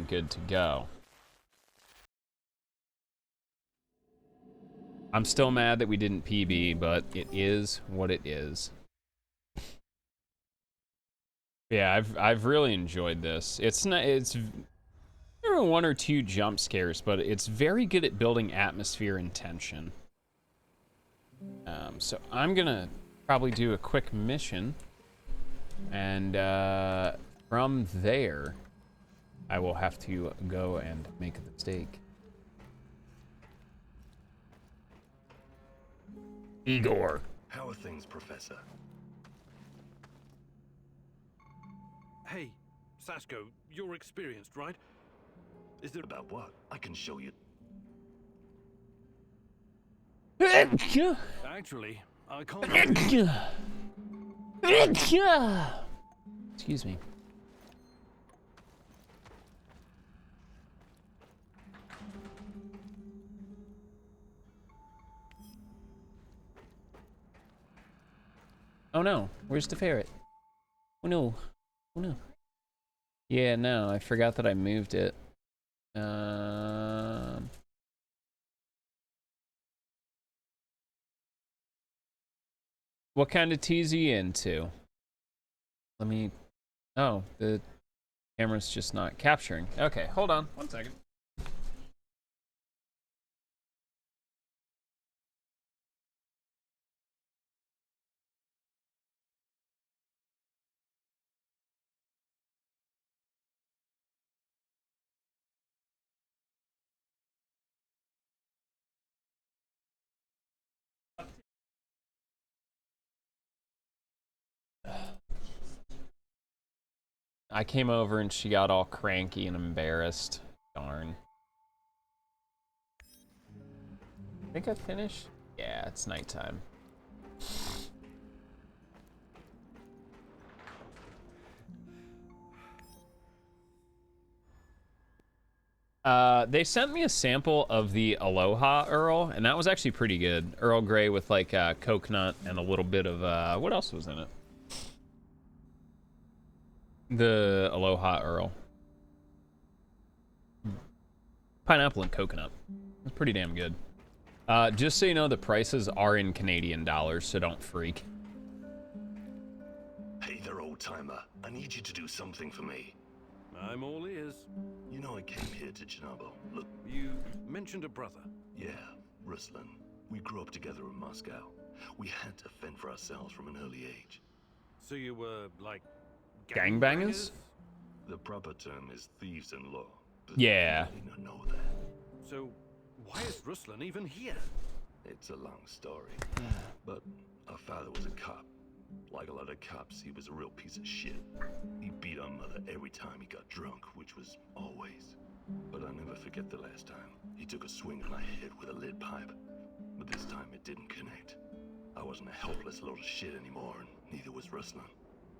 good to go. I'm still mad that we didn't PB, but it is what it is. Yeah, I've really enjoyed this. It's there are one or two jump scares, but it's very good at building atmosphere and tension. So I'm gonna probably do a quick mission, and from there, I will have to go and make the steak. Igor. How are things, Professor? Hey, Sasko, you're experienced, right? Is there About what? I can show you. Actually, I can't. Excuse me. Oh no, where's the ferret? Oh no. Oh no. Yeah, no, I forgot that I moved it. What kind of teas are you into? Let me... Oh, the camera's just not capturing. Okay, hold on, 1 second. I came over and she got all cranky and embarrassed. Darn. I think I finished? Yeah, it's nighttime. They sent me a sample of the Aloha Earl, and that was actually pretty good. Earl Grey with like coconut and a little bit of, what else was in it? The Aloha Earl. Pineapple and coconut. It's pretty damn good. Just so you know, the prices are in Canadian dollars, so don't freak. Hey there, old-timer. I need you to do something for me. I'm all ears. You know I came here to Chernobyl. Look, You mentioned a brother. yeah, Ruslan. We grew up together in Moscow. We had to fend for ourselves from an early age. So you were, like... Gangbangers? The proper term is thieves-in-law. Yeah. I did not know that. So, why is Ruslan even here? It's a long story. But our father was a cop. Like a lot of cops, he was a real piece of shit. He beat our mother every time he got drunk, which was always. But I'll never forget the last time. He took a swing at my head with a lead pipe. But this time it didn't connect. I wasn't a helpless little shit anymore, and neither was Ruslan.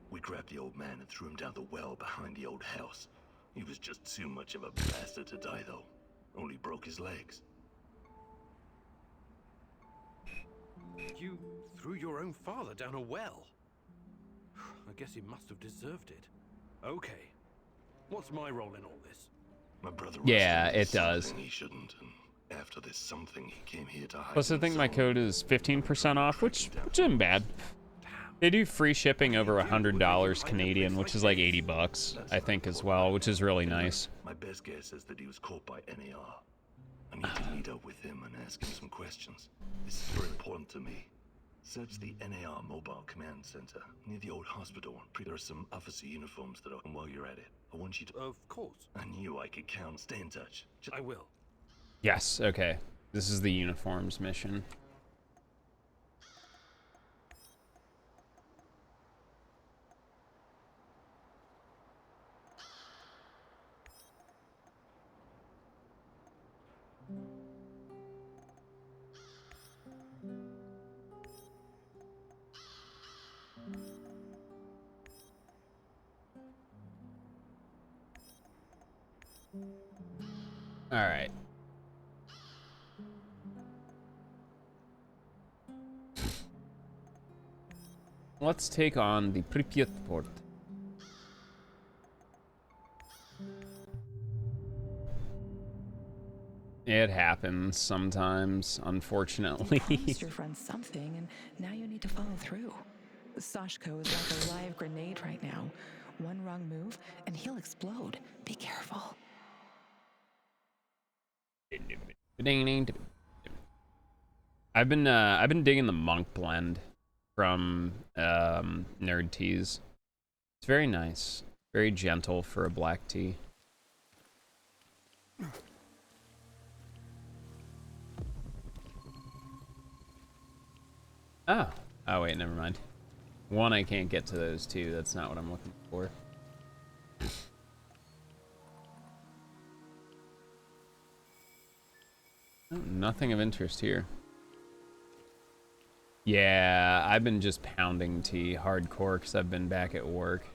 We grabbed the old man and threw him down the well behind the old house. He was just too much of a bastard to die, though. Only broke his legs. You threw your own father down a well. I guess he must have deserved it. Okay. What's my role in all this? My brother Yeah, Ruslan did it does. something he shouldn't, and after this something, he came here to hide. Plus, I think my himself. code is 15% off, which isn't bad. They do free shipping over $100 Canadian, which is like 80 bucks, I think, as well, which is really nice. My best guess is that he was caught by NAR. I need to meet up with him and ask him some questions. This is very important to me. Search the NAR Mobile Command Center near the old hospital. There are some officer uniforms that are. And while you're at it, I want you to. Of course. I knew I could count. Stay in touch. I will. Yes, okay. This is the uniforms mission. All right. Let's take on the Pripyat port. It happens sometimes, unfortunately. You promised your friend something, and now you need to follow through. Sashko is like a live grenade right now. One wrong move, and he'll explode. Be careful. I've been digging the monk blend from Nerd Teas. It's very nice, very gentle for a black tea. Oh. Oh, wait, never mind. One, I can't get to those two. That's not what I'm looking for. Oh, nothing of interest here. Yeah, I've been just pounding tea hardcore because I've been back at work.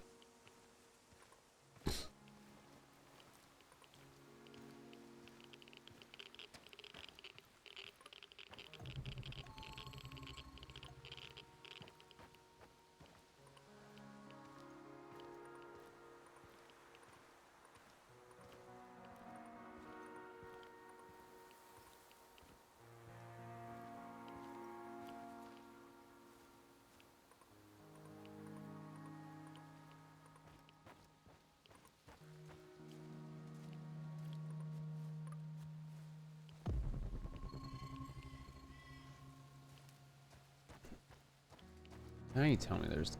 Now you tell me there's...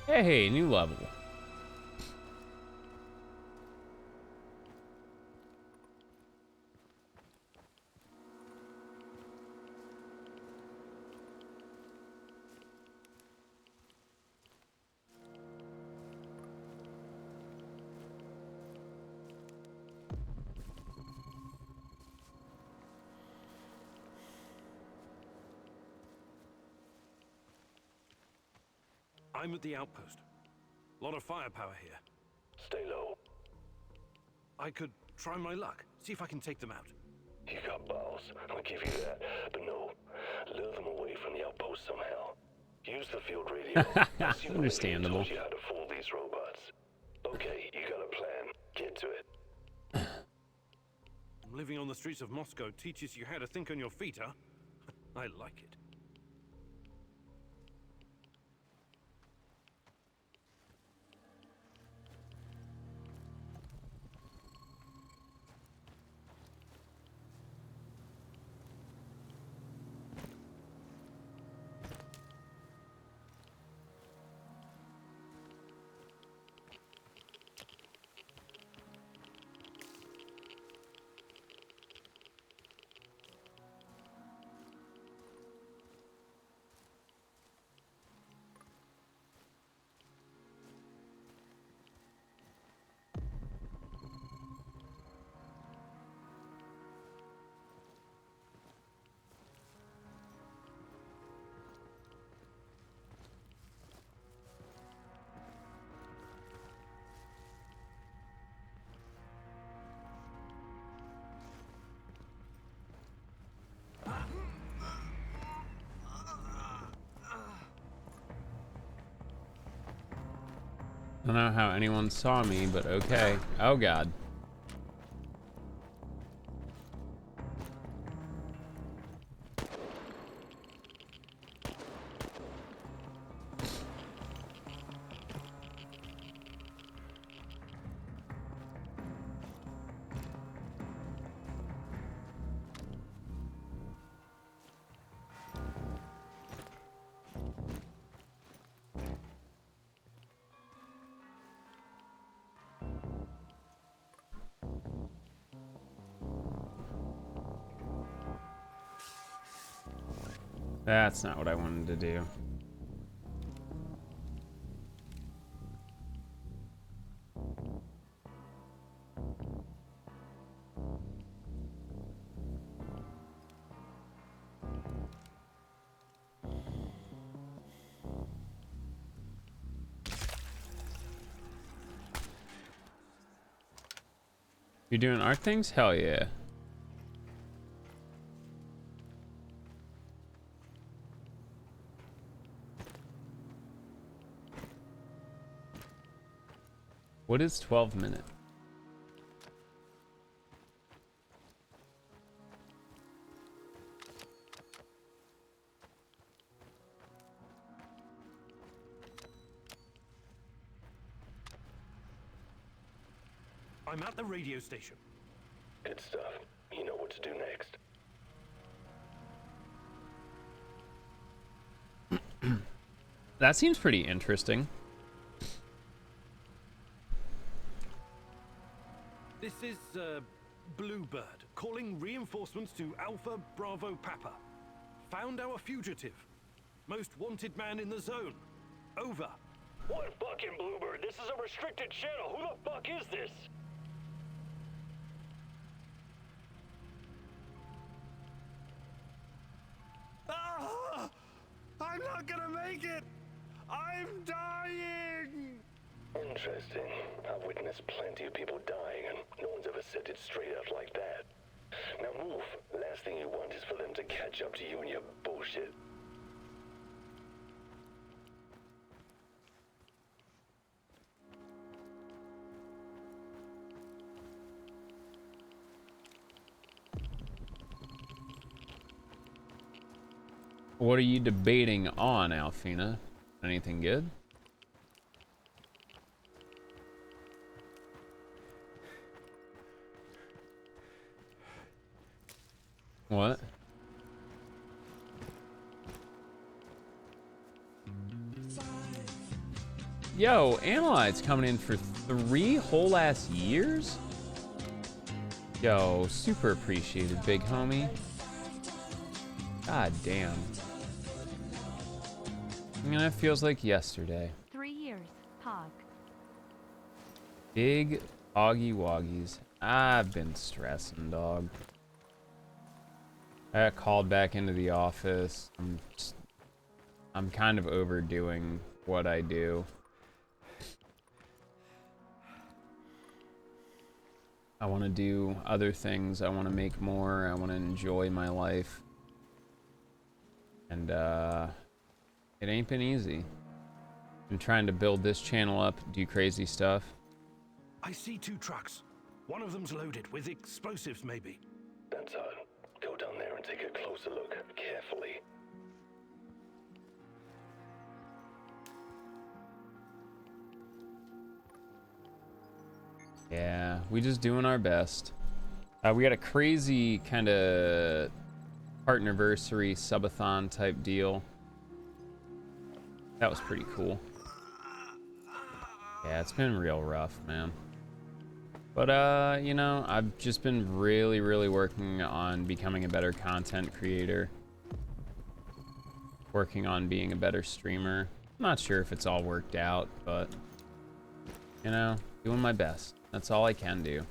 Hey, new level. I'm at the outpost. A lot of firepower here. Stay low. I could try my luck, see if I can take them out. You got balls, I'll give you that. But no, lure them away from the outpost somehow. Use the field radio. See what Understandable. told you how to fool these robots. Okay, you got a plan. Get to it. Living on the streets of Moscow teaches you how to think on your feet, huh? I like it. I don't know how anyone saw me, but okay. Oh god. That's not what I wanted to do. You're doing art things? Hell yeah. What is 12 minutes? I'm at the radio station. Good stuff. You know what to do next. That seems pretty interesting. This is, Bluebird, calling reinforcements to Alpha Bravo Papa. Found our fugitive. Most wanted man in the zone. Over. What fucking Bluebird? This is a restricted channel. Who the fuck is this? Ah! I'm not gonna make it! I'm dying! Interesting. I've witnessed plenty of people dying, and no one's ever said it straight out like that. Now move. Last thing you want is for them to catch up to you and your bullshit. What are you debating on, Alfina? Anything good? What? Yo, Analyte's coming in for 3 whole ass years? Yo, super appreciated, big homie. God damn. I mean, it feels like yesterday. 3 years, Pog. Big Oggy Woggies. I've been stressing, dog. I got called back into the office. I'm kind of overdoing what I do. I want to do other things. I want to make more. I want to enjoy my life. And it ain't been easy. Been trying to build this channel up, do crazy stuff. I see 2 trucks. One of them's loaded with explosives, maybe. That's odd. Go down there and take a closer look, carefully. Yeah, we just doing our best. We got a crazy kind of partnerversary subathon type deal. That was pretty cool. Yeah, it's been real rough, man. But, you know, I've just been really working on becoming a better content creator. Working on being a better streamer. I'm not sure if it's all worked out, but, you know, doing my best. That's all I can do.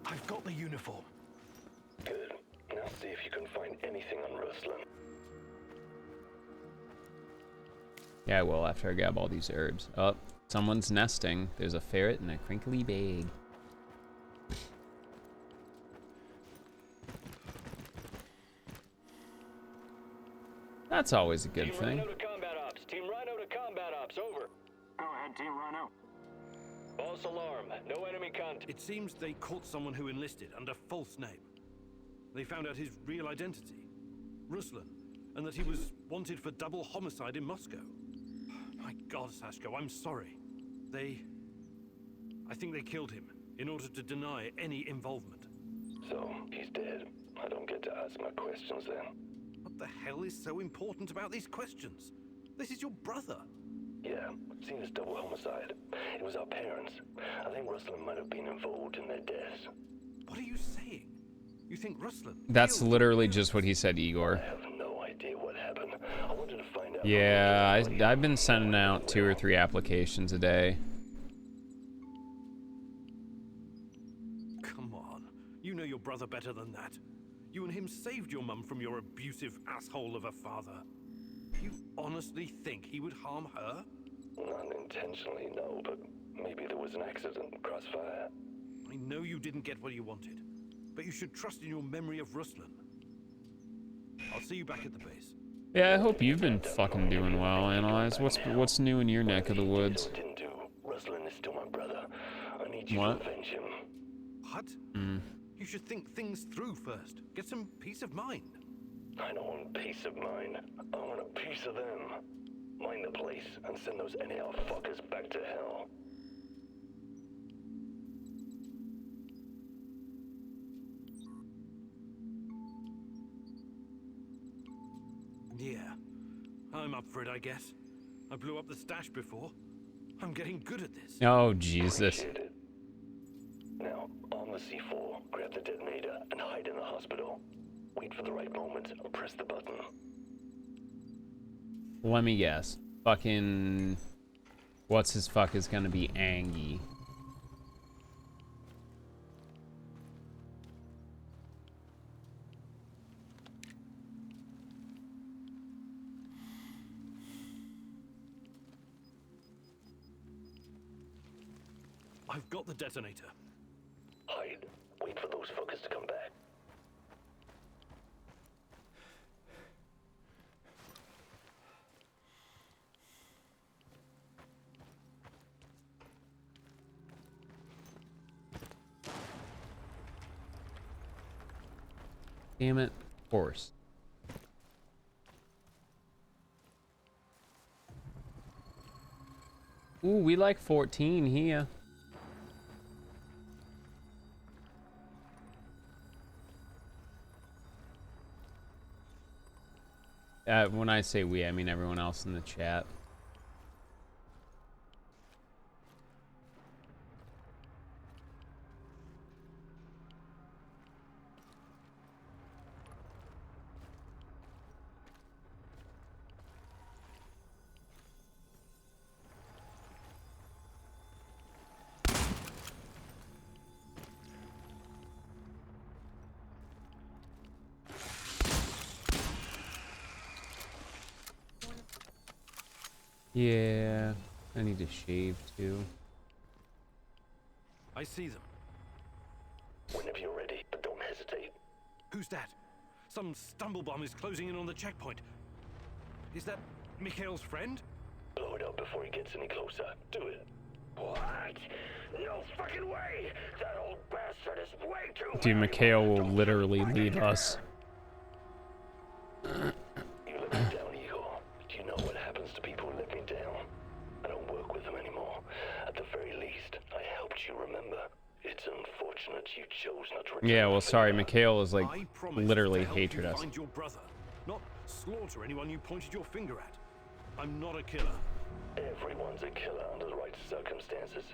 I've got the uniform. Good. Now see if you can find anything on Ruslan. Yeah, I will after I grab all these herbs. Oh, someone's nesting. There's a ferret in a crinkly bag. That's always a good thing. Team Rhino to combat ops. Team Rhino to combat ops. Over. Go ahead, Team Rhino. False alarm. No enemy contact. It seems they caught someone who enlisted under false name. They found out his real identity, Ruslan, and that he was wanted for double homicide in Moscow. My God, Sashko, I'm sorry. I think they killed him in order to deny any involvement. So, he's dead. I don't get to ask my questions then. What the hell is so important about these questions? This is your brother. Yeah, seen as double homicide. It was our parents. I think Ruslan might have been involved in their deaths. What are you saying? You think Ruslan? That's killed literally your just what he parents? said, Igor. I have no idea what happened. I wanted to find out. Yeah, I've been sending out 2 or 3 applications a day. Come on. You know your brother better than that. You and him saved your mum from your abusive asshole of a father. You honestly think he would harm her? Not intentionally, no, but maybe there was an accident, crossfire. I know you didn't get what you wanted, but you should trust in your memory of Ruslan. I'll see you back at the base. Yeah, I hope you've been fucking doing well, Analyze. What's new in your neck of the woods? Didn't do. Ruslan is still my brother. I need you What? to avenge him. What? You should think things through first. Get some peace of mind. I don't want peace of mind. I want a piece of them. Mind the place and send those NAR fuckers back to hell. Yeah, I'm up for it, I guess. I blew up the stash before. I'm getting good at this. Oh, Jesus. Appreciate it. Now, on the C4, grab the detonator and hide in the hospital. Wait for the right moment and press the button. Let me guess. Fucking... What's his fuck is gonna be Angie. I've got the detonator. Hide. Wait for those fuckers to come back. Damn it. Of course. Ooh, we like 14 here. When I say we, I mean everyone else in the chat. Yeah, I need to shave too. I see them. Whenever you're ready, but don't hesitate. Who's that? Some stumblebum is closing in on the checkpoint. Is that Mikhail's friend? Blow it up before he gets any closer. Do it. What? No fucking way! That old bastard is way too... Dude, Mikhail will literally leave us. You let me down, Igor. Do you know what happens to people who let me down? I don't work with them anymore. At the very least, I helped you remember. It's unfortunate you chose not to return. Yeah, well, the sorry, favor. Mikhail is like I promised literally to help hatred you us. find your brother, not slaughter anyone you pointed your finger at. I'm not a killer. Everyone's a killer under the right circumstances.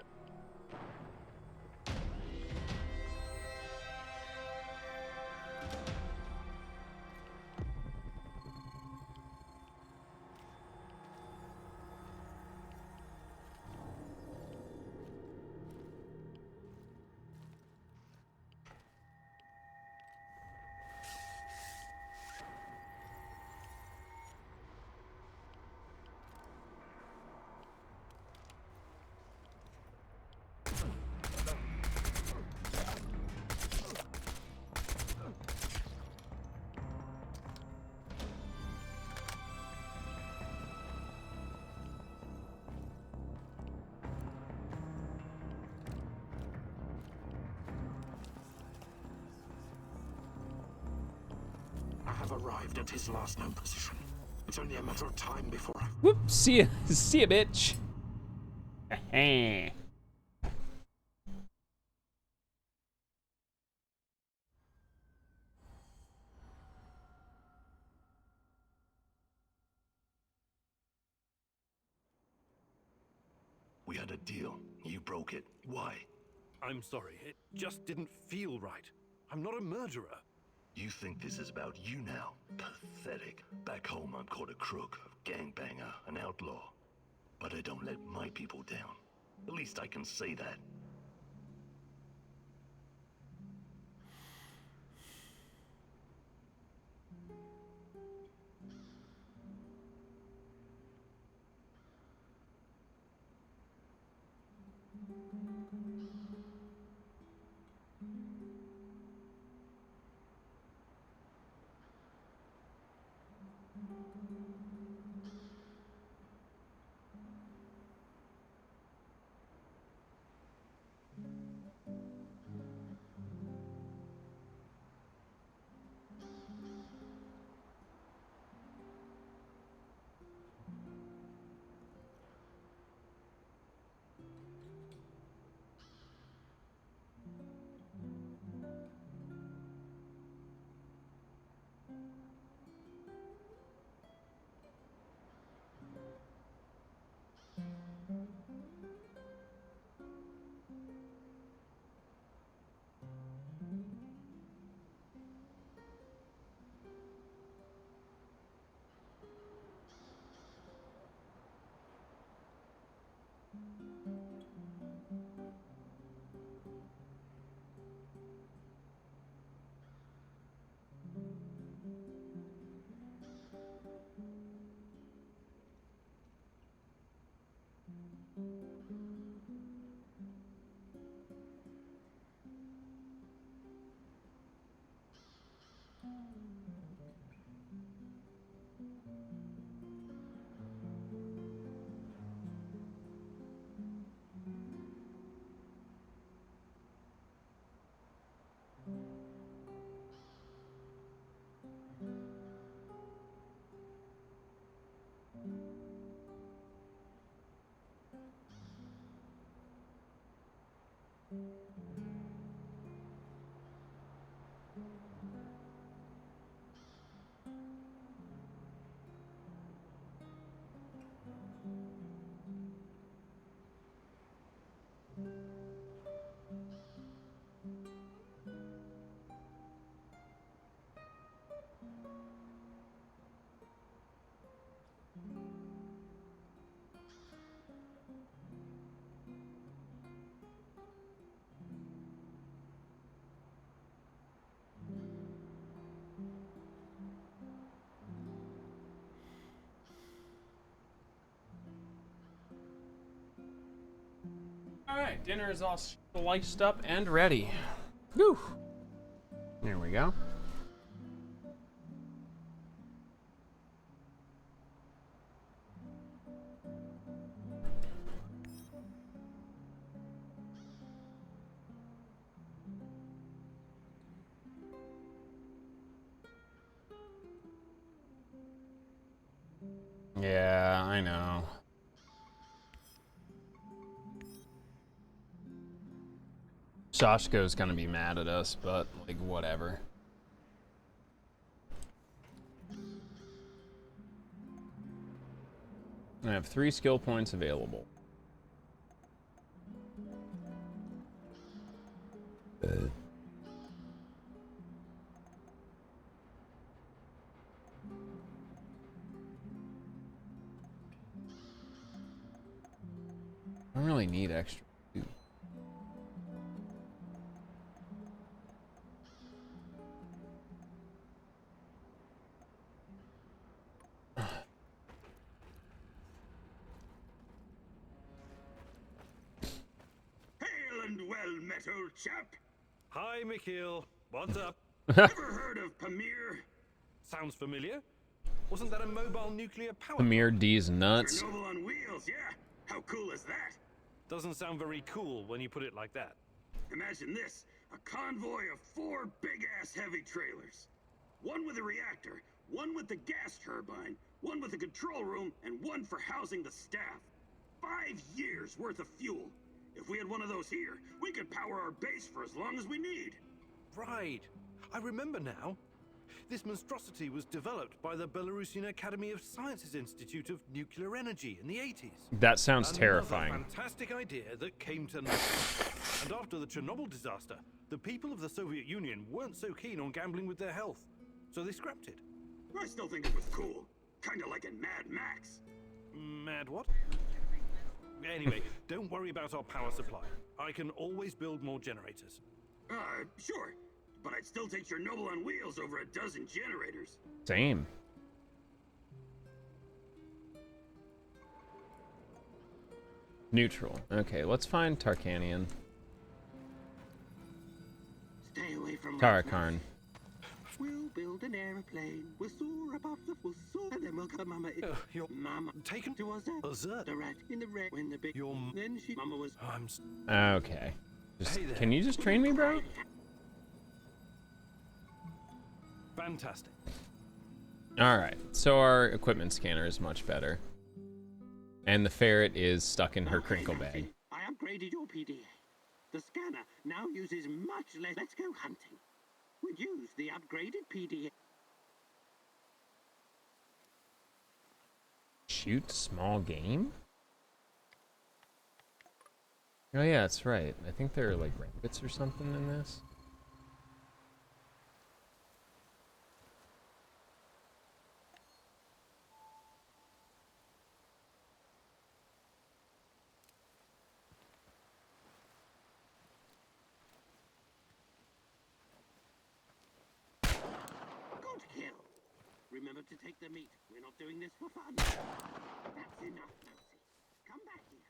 I have arrived at his last known position. It's only a matter of time before I... Whoop, see ya, bitch. We had a deal. You broke it. Why? I'm sorry, it just didn't feel right. I'm not a murderer. You think this is about you now? Pathetic. Back home, I'm called a crook, a gangbanger, an outlaw. But I don't let my people down. At least I can say that. Alright, dinner is all sliced up and ready. Whew. There we go. Yeah, I know. Sashko's gonna be mad at us, but like whatever. I have 3 skill points available. I don't really need extra food. Hail and well met, old chap. Hi, Mikhail. What's up? Ever heard of Pamir? Sounds familiar. Wasn't that a mobile nuclear power? Pamir D's nuts. Chernobyl on wheels, yeah. How cool is that? Doesn't sound very cool when you put it like that. Imagine this, a convoy of 4 big-ass heavy trailers. One with a reactor, one with the gas turbine, one with the control room, and one for housing the staff. 5 years worth of fuel. If we had one of those here, we could power our base for as long as we need. Right. I remember now. This monstrosity was developed by the Belarusian Academy of Sciences Institute of Nuclear Energy in the 80s. That sounds Another terrifying. fantastic idea that came to nothing. And after the Chernobyl disaster, the people of the Soviet Union weren't so keen on gambling with their health, so they scrapped it. I still think it was cool. Kinda like in Mad Max. Mad what? Anyway, don't worry about our power supply. I can always build more generators. Sure. But I'd still take Chernobyl on wheels over a dozen generators. Same. Neutral. Okay, let's find Tarkanian. Stay away from Tarakarn. We'll build an airplane. We'll soar above the we'll soar, and then we'll come Mama. You're Mama taken to us. Azert. The rat in the red when the big. You're Then she Mama was. Okay. Hey there. Can you just train me, bro? Fantastic. Alright, so our equipment scanner is much better. And the ferret is stuck in her crinkle bag. I upgraded your PDA. The scanner now uses much less. Let's go hunting. We'd use the upgraded PDA. Shoot small game? Oh yeah, that's right. I think there are like rabbits or something in this. Good kill. Remember to take the meat. We're not doing this for fun. That's enough, Nancy. Come back here.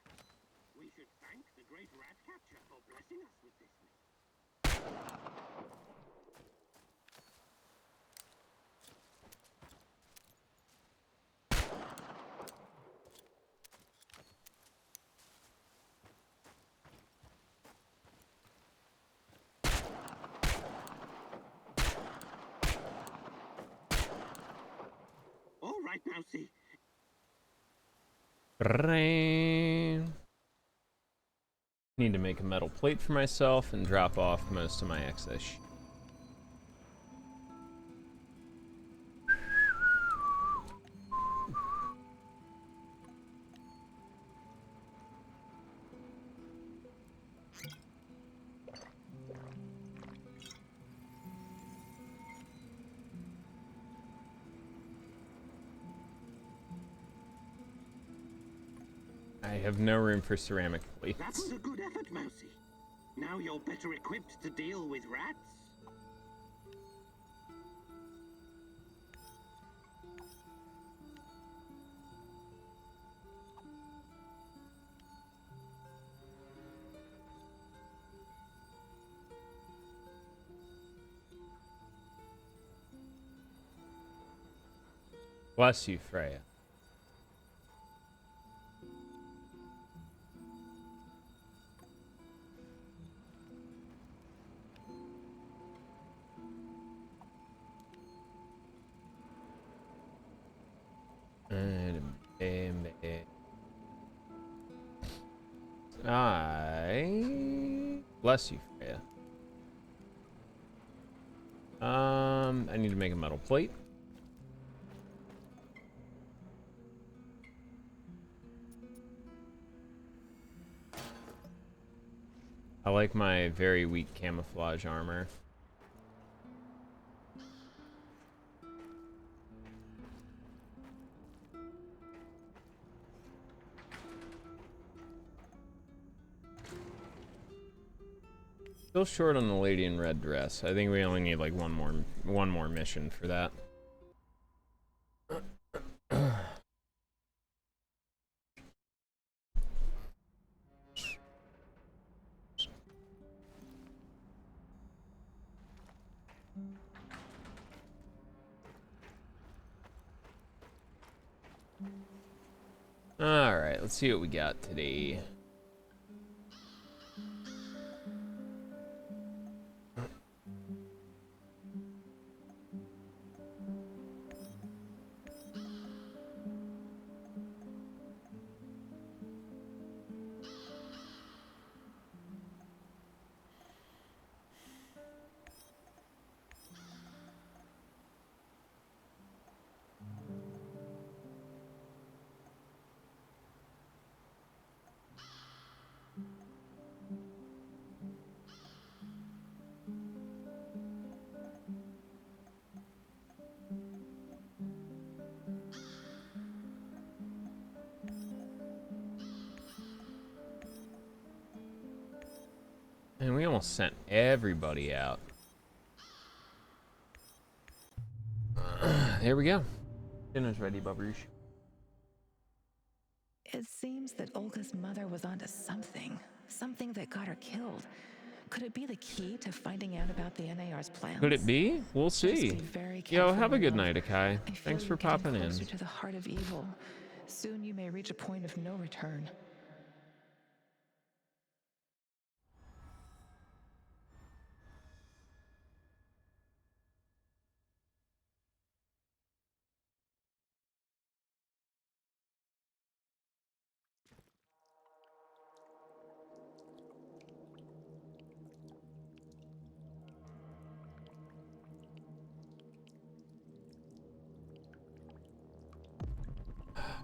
We should thank the great rat catcher for blessing us with this meat. All right, Mousy. Rain. Need to make a metal plate for myself and drop off most of my excess shit. I have no room for ceramic plates. That was a good effort, Mousy. Now you're better equipped to deal with rats. Bless you, Freya. I bless you, Freya. I need to make a metal plate. I like my very weak camouflage armor. Still short on the lady in red dress. I think we only need like one more mission for that. All right, let's see what we got today. And we almost sent everybody out. There we go. Dinner's ready, Babush. It seems that Olga's mother was onto something. Something that got her killed. Could it be the key to finding out about the NAR's plans? Could it be? We'll Just see. be very Yo, careful, have a my good love. night, Akai. I feel Thanks for you're getting popping in. closer to the heart of evil. Soon you may reach a point of no return.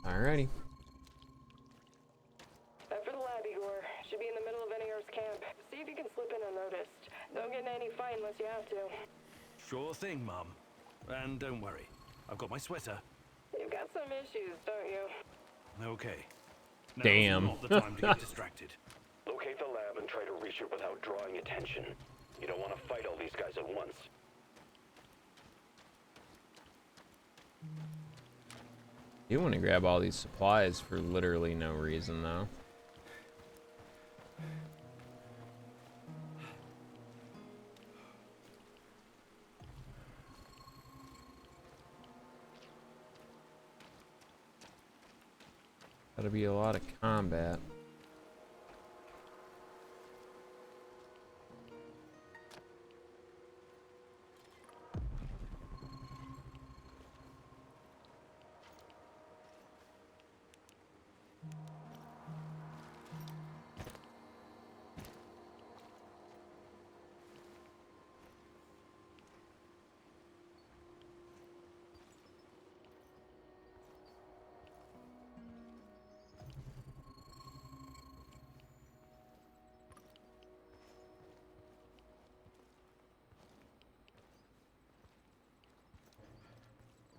Alrighty. For the lab, Igor. Should be in the middle of NAR's camp. See if you can slip in unnoticed. Don't get in any fight unless you have to. Sure thing, Mum. And don't worry, I've got my sweater. You've got some issues, don't you? Okay. Now's Damn. not the time to get distracted. Locate the lab and try to reach it without drawing attention. You don't want to fight all these guys at once. You want to grab all these supplies for literally no reason, though. Gotta be a lot of combat.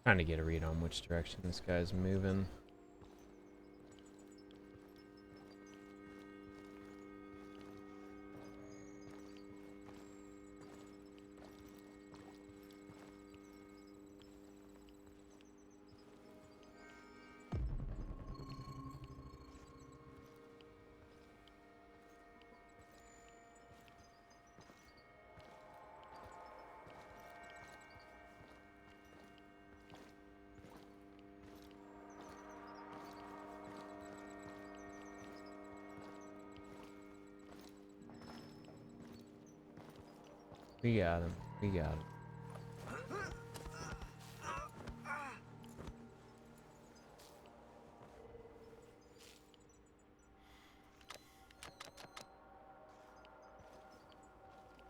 Trying to get a read on which direction this guy's moving. We got him. We got him.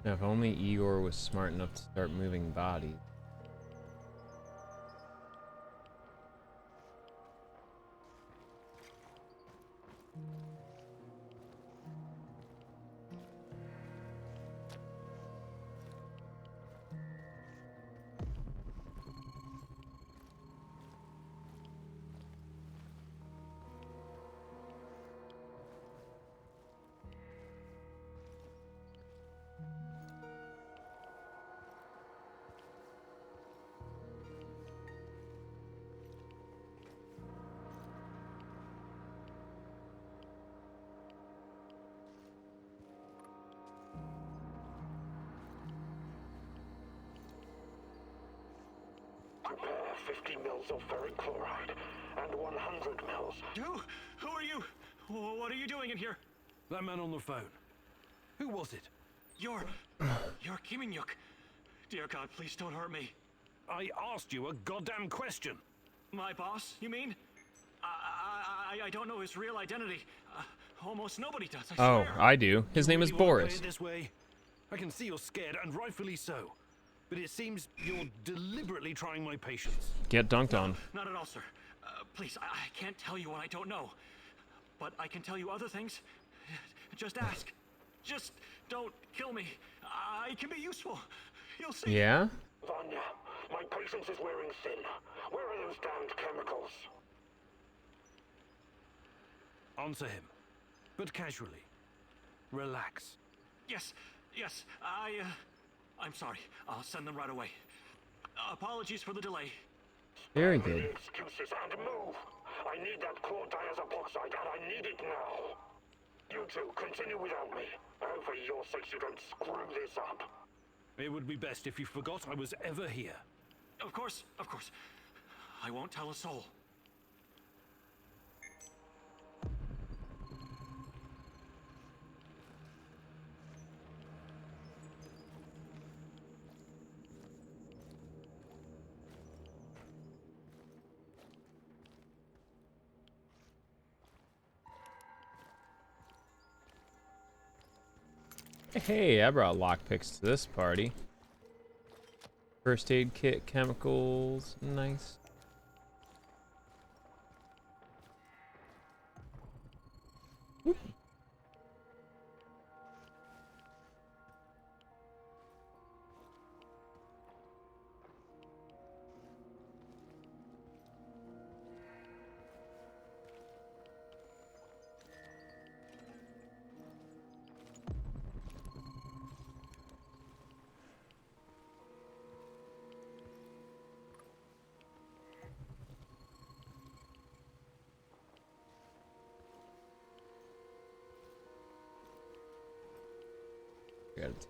Now, if only Igor was smart enough to start moving bodies. Prepare 50 mils of ferric chloride and 100 mils. Who are you? What are you doing in here? That man on the phone. Who was it? You're Kiminyuk. Dear God, please don't hurt me. I asked you a goddamn question. My boss, you mean? I don't know his real identity. Almost nobody does, I Oh, swear. I do. His name is You really wanna play Boris. it this way? I can see you're scared, and rightfully so. But it seems you're deliberately trying my patience. Get dunked on. Not at all, sir. Please, I can't tell you what I don't know. But I can tell you other things. Just ask. Just don't kill me. I can be useful. You'll see. Yeah? Vanya, my patience is wearing thin. Where are those damned chemicals? Answer him, but casually. Relax. Yes. I'm sorry. I'll send them right away. Apologies for the delay. Very Any good. excuses and move. I need that chlordiazepoxide and I need it now. You two, continue without me. And for your sakes, you don't screw this up. It would be best if you forgot I was ever here. Of course. I won't tell a soul. Hey, I brought lockpicks to this party. First aid kit, chemicals, nice. Whoop. Got it.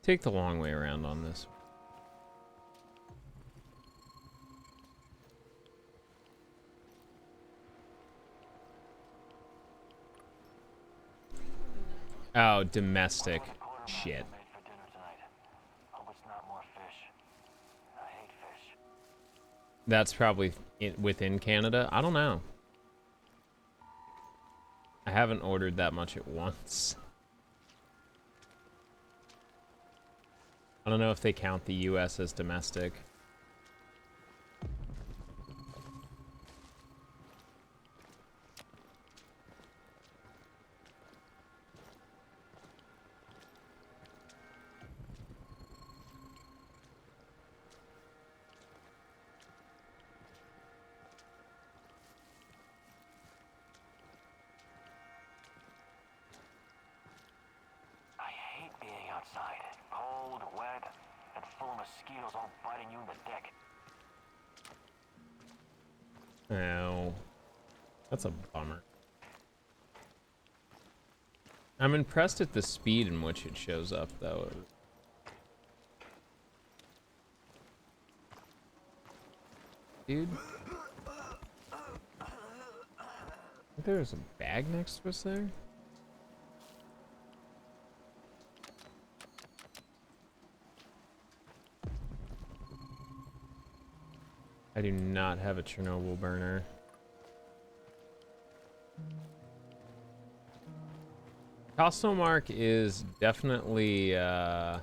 Take the long way around on this. Oh, domestic. Shit. That's probably within Canada. I don't know. I haven't ordered that much at once. I don't know if they count the US as domestic. outside. Cold, wet, and full of mosquitoes all biting you in the dick. Ow. That's a bummer. I'm impressed at the speed in which it shows up, though. Dude. There was a bag next to us there? I do not have a Chernobyl burner. Cosmomark is definitely a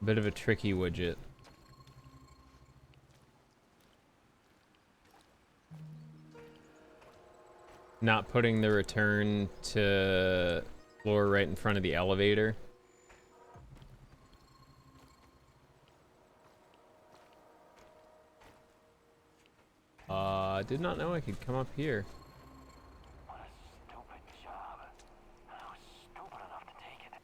bit of a tricky widget. Not putting the return to floor right in front of the elevator. I did not know I could come up here. What a stupid job. I was stupid enough to take it.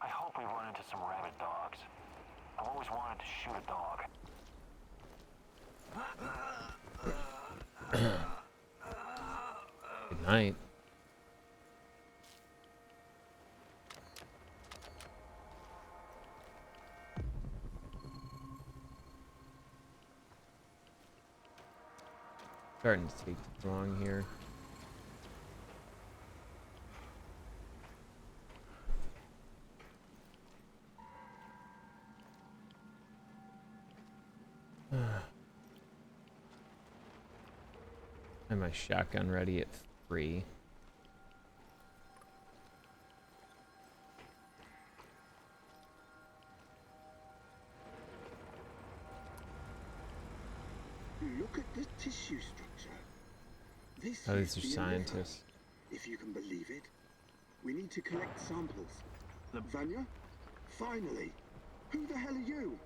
I hope we run into some rabid dogs. I've always wanted to shoot a dog. Good night. Starting to take too long here. And my shotgun ready at 3. Look at the tissue structure. This Oh, used these to are be a liver, scientists. if you can believe it. We need to collect samples. Vanya? Finally! Who the hell are you?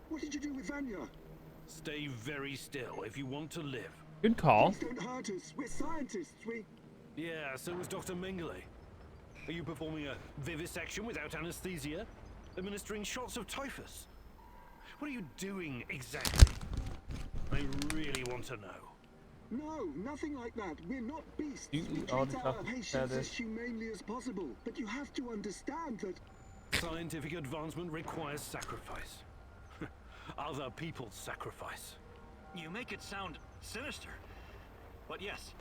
What did you do with Vanya? Stay very still if you want to live. Good call. Please don't hurt us. We're scientists. Yeah, so was Dr. Mengele. Are you performing a vivisection without anesthesia? Administering shots of typhus? What are you doing exactly? I really want to know. No, nothing like that. We're not beasts. You We eat all treat the our chocolate patients feathers. as humanely as possible. But you have to understand that Scientific advancement requires sacrifice. Other people's sacrifice. You make it sound sinister. But yes,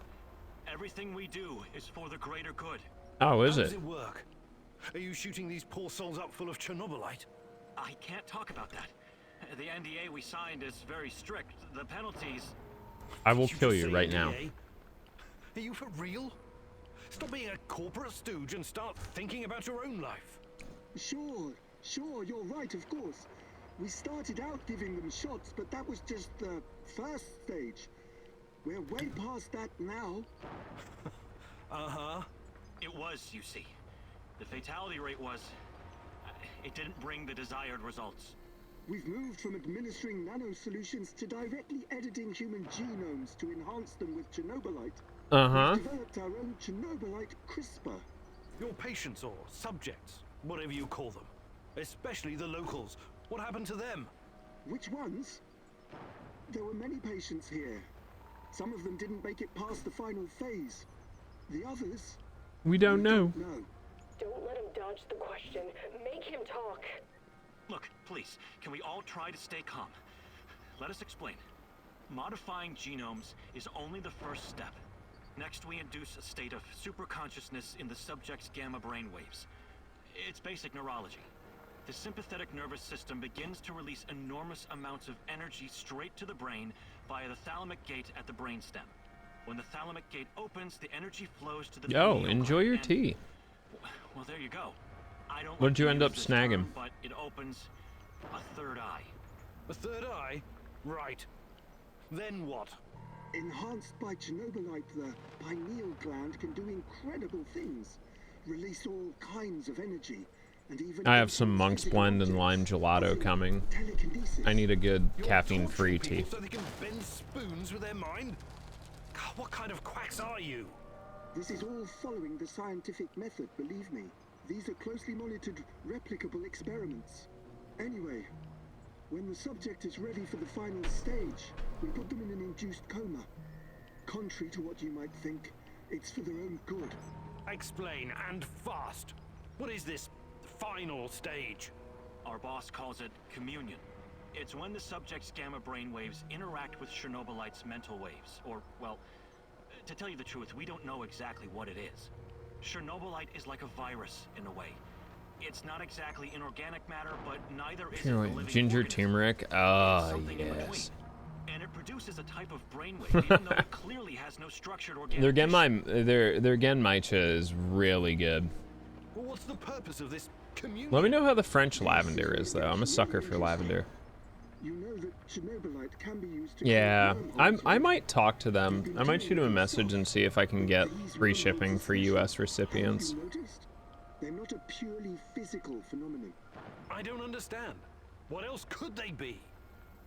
everything we do is for the greater good. Oh, is How it? does it work? Are you shooting these poor souls up full of Chernobylite? I can't talk about that. The NDA we signed is very strict. The penalties... I will Did kill just you say right now. NDA? Are you for real? Stop being a corporate stooge and start thinking about your own life. Sure, you're right, of course. We started out giving them shots, but that was just the first stage. We're way past that now. Uh-huh. It was, you see. The fatality rate was... it didn't bring the desired results. We've moved from administering nano solutions to directly editing human genomes to enhance them with Chernobylite. Uh-huh. We've developed our own Chernobylite CRISPR. Your patients or subjects, whatever you call them. Especially the locals. What happened to them? Which ones? There were many patients here. Some of them didn't make it past the final phase. The others... We don't know. No. Don't let him dodge the question. Make him talk. Look, please, can we all try to stay calm? Let us explain. Modifying genomes is only the first step. Next, we induce a state of superconsciousness in the subject's gamma brainwaves. It's basic neurology. The sympathetic nervous system begins to release enormous amounts of energy straight to the brain via the thalamic gate at the brainstem. When the thalamic gate opens, the energy flows to the Yo, pineal enjoy gland your and- tea. Well, there you go. I don't What'd like you to end use up this snagging? term, but it opens A third eye. A third eye? Right. Then what? Enhanced by Chernobylite, the pineal gland can do incredible things. Release all kinds of energy, and even... I have some Monk's Blend and lime gelato coming. Telekinesis. I need a good You're caffeine-free torturing tea. people so they can bend spoons with their mind? God, what kind of quacks are you? This is all following the scientific method, believe me. These are closely monitored, replicable experiments. Anyway, when the subject is ready for the final stage, we put them in an induced coma. Contrary to what you might think, it's for their own good. Explain, and fast. What is this final stage? Our boss calls it communion. It's when the subject's gamma brainwaves interact with Chernobylite's mental waves, or, well, to tell you the truth, we don't know exactly what it is. Chernobylite is like a virus, in a way. It's not exactly inorganic matter, but neither is it a living Ginger organism. turmeric. It's Ah, something in between. yes. And it produces a type of brainwave, even though it clearly has no structured organic Their tissue. Genmaicha is really good. Well, what's the purpose of this communion? Let me know how the French lavender is, though. I'm a sucker for lavender. You know that Chernobylite can be used to Yeah, create wormholes. I might talk to them. I might shoot them a message and see if I can get free shipping for U.S. recipients. Have you noticed? They're not a purely physical phenomenon. I don't understand. What else could they be?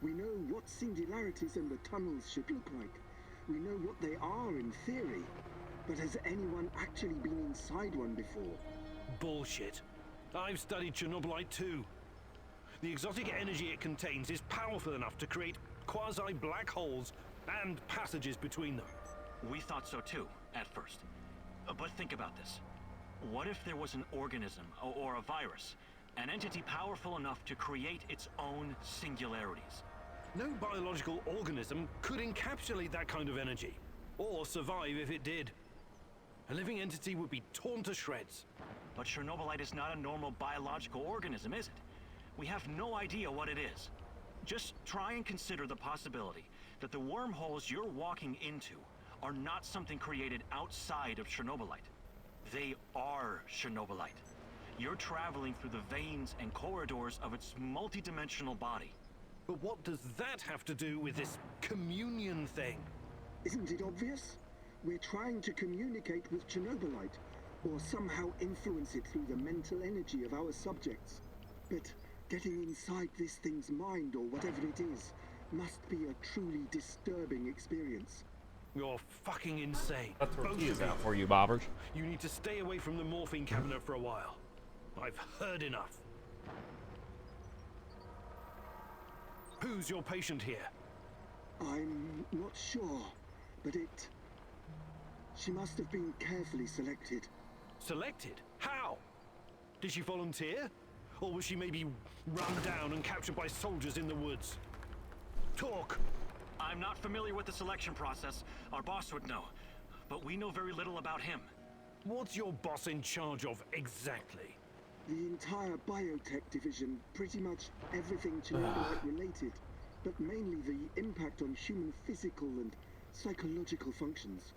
We know what singularities and the tunnels should look like. We know what they are in theory. But has anyone actually been inside one before? Bullshit. I've studied Chernobylite too. The exotic energy it contains is powerful enough to create quasi-black holes and passages between them. We thought so too, at first. But think about this. What if there was an organism, or a virus, an entity powerful enough to create its own singularities? No biological organism could encapsulate that kind of energy, or survive if it did. A living entity would be torn to shreds. But Chernobylite is not a normal biological organism, is it? We have no idea what it is. Just try and consider the possibility that the wormholes you're walking into are not something created outside of Chernobylite. They are Chernobylite. You're traveling through the veins and corridors of its multidimensional body. But what does that have to do with this communion thing? Isn't it obvious? We're trying to communicate with Chernobylite, or somehow influence it through the mental energy of our subjects. But getting inside this thing's mind, or whatever it is, must be a truly disturbing experience. You're fucking insane. That's what Both he of is you. out for you, bobbers. You need to stay away from the morphine cabinet for a while. I've heard enough. Who's your patient here? I'm not sure, but she must have been carefully selected. Selected? How? Did she volunteer? Or was she maybe run down and captured by soldiers in the woods? Talk! I'm not familiar with the selection process. Our boss would know. But we know very little about him. What's your boss in charge of exactly? The entire biotech division, pretty much everything Chernobylite related, but mainly the impact on human physical and psychological functions.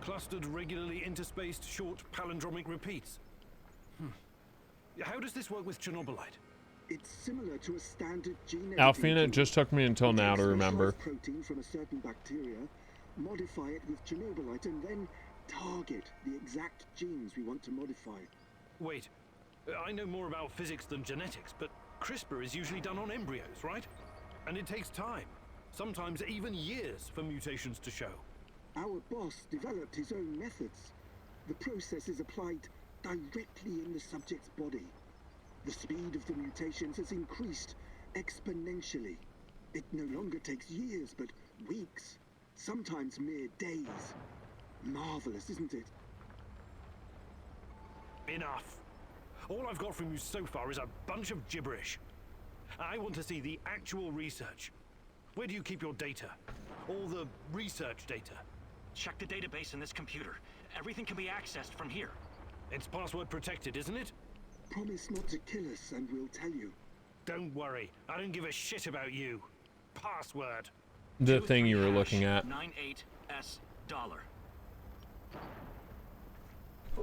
Clustered, regularly interspaced, short palindromic repeats. How does this work with Chernobylite? It's similar to a standard gene Alfina, editing it just took me until now to remember. protein from a certain bacteria, modify it with Chernobylite, and then target the exact genes we want to modify. Wait, I know more about physics than genetics, but CRISPR is usually done on embryos, right? And it takes time, sometimes even years, for mutations to show. Our boss developed his own methods. The process is applied directly in the subject's body. The speed of the mutations has increased exponentially. It no longer takes years, but weeks, sometimes mere days. Marvelous, isn't it? Enough. All I've got from you so far is a bunch of gibberish. I want to see the actual research. Where do you keep your data? All the research data? Check the database in this computer. Everything can be accessed from here. It's password protected, isn't it? Promise not to kill us and we'll tell you. Don't worry, I don't give a shit about you. Password. The thing you were looking at. 98S $.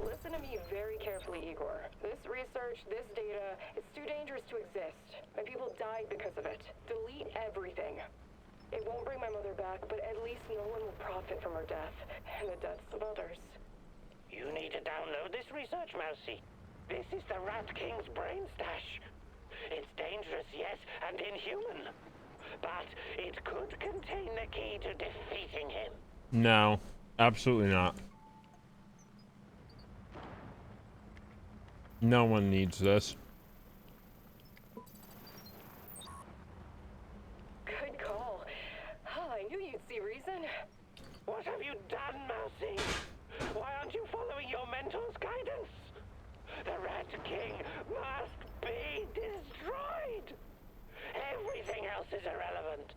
Listen to me very carefully, Igor. This research, this data, it's too dangerous to exist. My people died because of it. Delete everything. It won't bring my mother back, but at least no one will profit from her death, and the deaths of others. You need to download this research, Mousy. This is the Rat King's brain stash. It's dangerous, yes, and inhuman. But it could contain the key to defeating him. No, absolutely not. No one needs this. Good call. I knew you'd see reason. What have you done, Mousy? Why aren't you following your mentor's guidance? The Rat King must be destroyed. Everything else is irrelevant.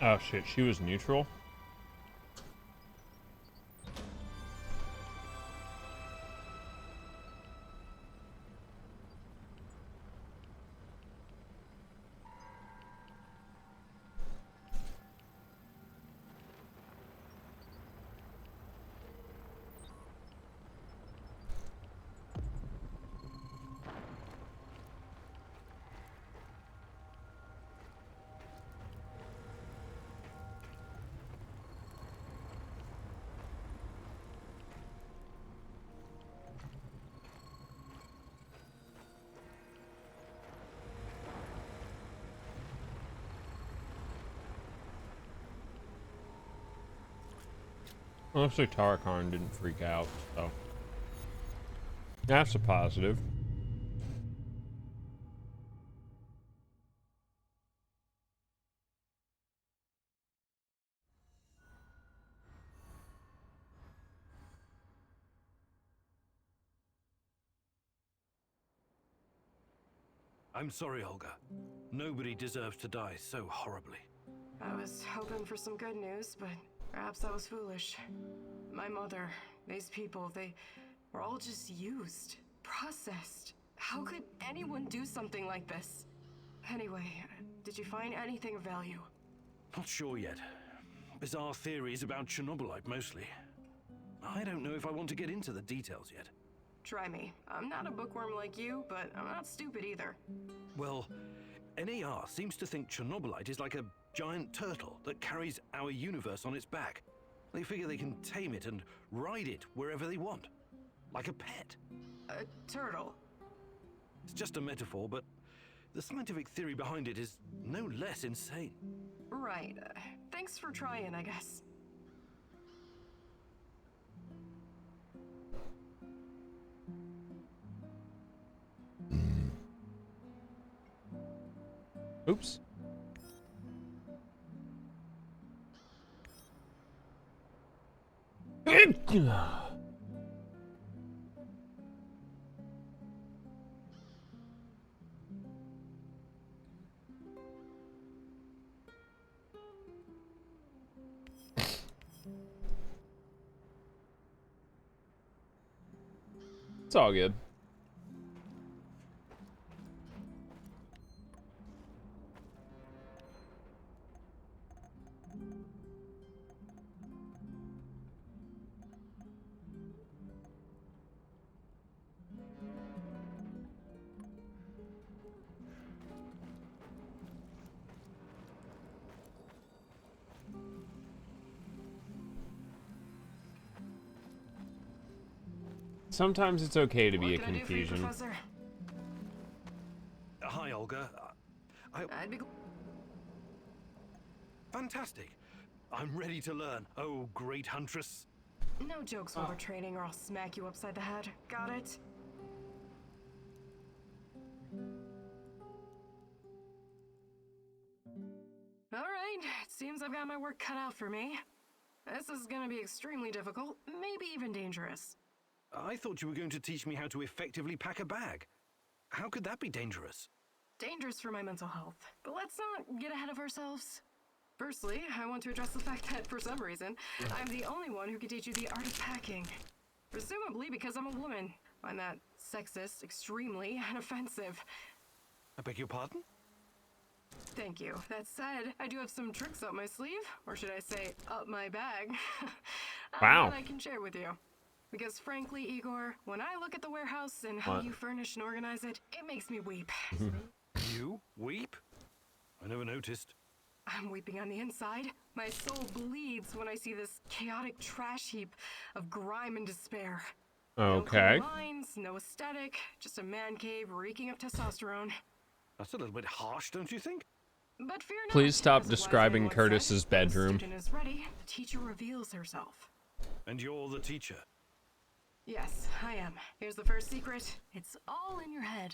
Oh shit, she was neutral? Looks like Tarakarn didn't freak out, so that's a positive. I'm sorry, Olga. Nobody deserves to die so horribly. I was hoping for some good news, but perhaps I was foolish. My mother, these people, they were all just used, processed. How could anyone do something like this? Anyway, did you find anything of value? Not sure yet. Bizarre theories about Chernobylite, mostly. I don't know if I want to get into the details yet. Try me. I'm not a bookworm like you, but I'm not stupid either. Well, NAR seems to think Chernobylite is like a giant turtle that carries our universe on its back. They figure they can tame it and ride it wherever they want. Like a pet. A turtle? It's just a metaphor, but the scientific theory behind it is no less insane. Right. Thanks for trying, I guess. Oops. It's all good. Sometimes it's okay to be a confusion. Hi, Olga. I'd be Fantastic. I'm ready to learn. Oh, great huntress. No jokes while we're training or I'll smack you upside the head. Got it? Alright, it seems I've got my work cut out for me. This is gonna be extremely difficult, maybe even dangerous. I thought you were going to teach me how to effectively pack a bag. How could that be dangerous? Dangerous for my mental health. But let's not get ahead of ourselves. Firstly, I want to address the fact that, for some reason, I'm the only one who can teach you the art of packing. Presumably because I'm a woman. Find that sexist, extremely, and offensive. I beg your pardon? Thank you. That said, I do have some tricks up my sleeve, or should I say, up my bag. Wow. That I can share with you. Because frankly, Igor, when I look at the warehouse and how What? you furnish and organize it, it makes me weep. You weep? I never noticed. I'm weeping on the inside. My soul bleeds when I see this chaotic trash heap of grime and despair. No Okay. clean lines, no aesthetic, just a man cave reeking of testosterone. That's a little bit harsh, don't you think? But fear not. Please stop As a wise describing man once Curtis's said, when the bedroom. student is ready, the teacher reveals herself. And you're the teacher. Yes, I am. Here's the first secret. It's all in your head.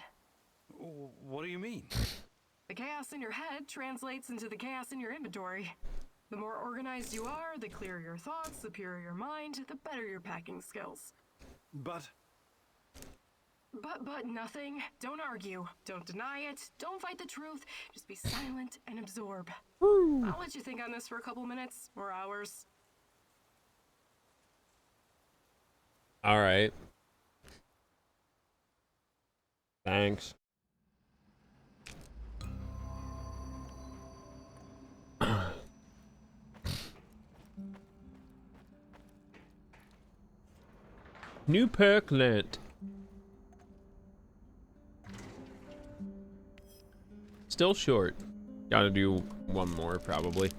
What do you mean? The chaos in your head translates into the chaos in your inventory. The more organized you are, the clearer your thoughts, the purer your mind, the better your packing skills. But But nothing. Don't argue. Don't deny it. Don't fight the truth. Just be silent and absorb. I'll let you think on this for a couple minutes or hours. All right. Thanks. New perk learnt. Still short. Gotta do one more, probably.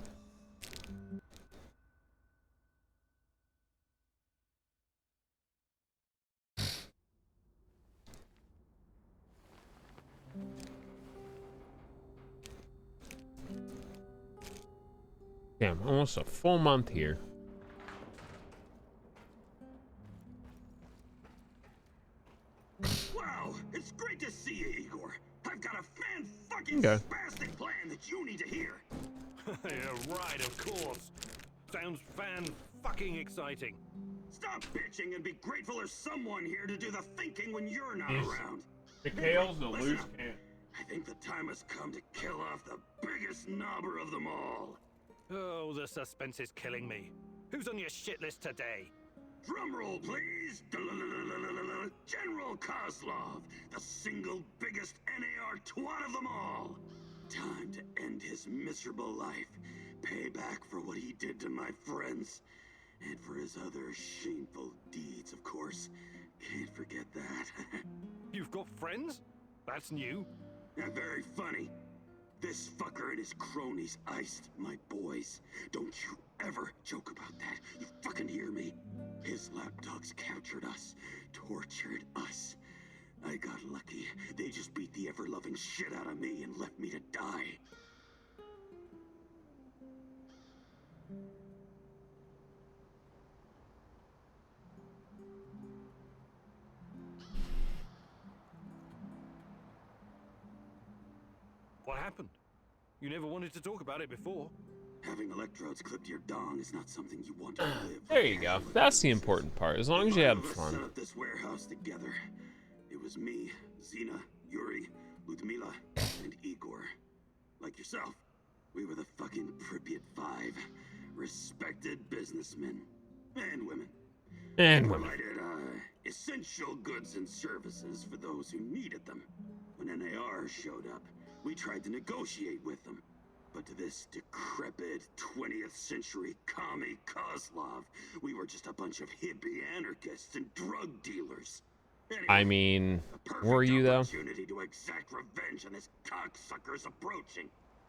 Damn, almost a full month here. Wow, it's great to see you, Igor. I've got a fan-fucking Okay. spastic plan that you need to hear. yeah, right, of course. Sounds fan-fucking exciting. Stop bitching and be grateful there's someone here to do the thinking when you're not around. Mikhail's a Listen loose up. cannon. I think the time has come to kill off the biggest knobber of them all. Oh, the suspense is killing me. Who's on your shit list today? Drum roll, please. General Kozlov, the single biggest NAR twat of them all. Time to end his miserable life. Pay back for what he did to my friends. And for his other shameful deeds, of course. Can't forget that. You've got friends? That's new. Yeah, very funny. This fucker and his cronies iced my boys. Don't you ever joke about that. You fucking hear me? His lapdogs captured us, tortured us. I got lucky. They just beat the ever-loving shit out of me and left me to die. What happened? You never wanted to talk about it before. Having electrodes clipped to your dong is not something you want to live. There you go. That's the important part. As long as you had Five of us fun. set up this warehouse together. It was me, Zina, Yuri, Ludmila, and Igor. Like yourself, we were the fucking Pripyat Five. Respected businessmen. And women. And women. Provided essential goods and services for those who needed them. When NAR showed up, we tried to negotiate with them. But to this decrepit 20th century commie Kozlov, we were just a bunch of hippie anarchists and drug dealers. Anyway, I mean, a perfect were you though? opportunity to exact revenge on this cocksucker's approaching.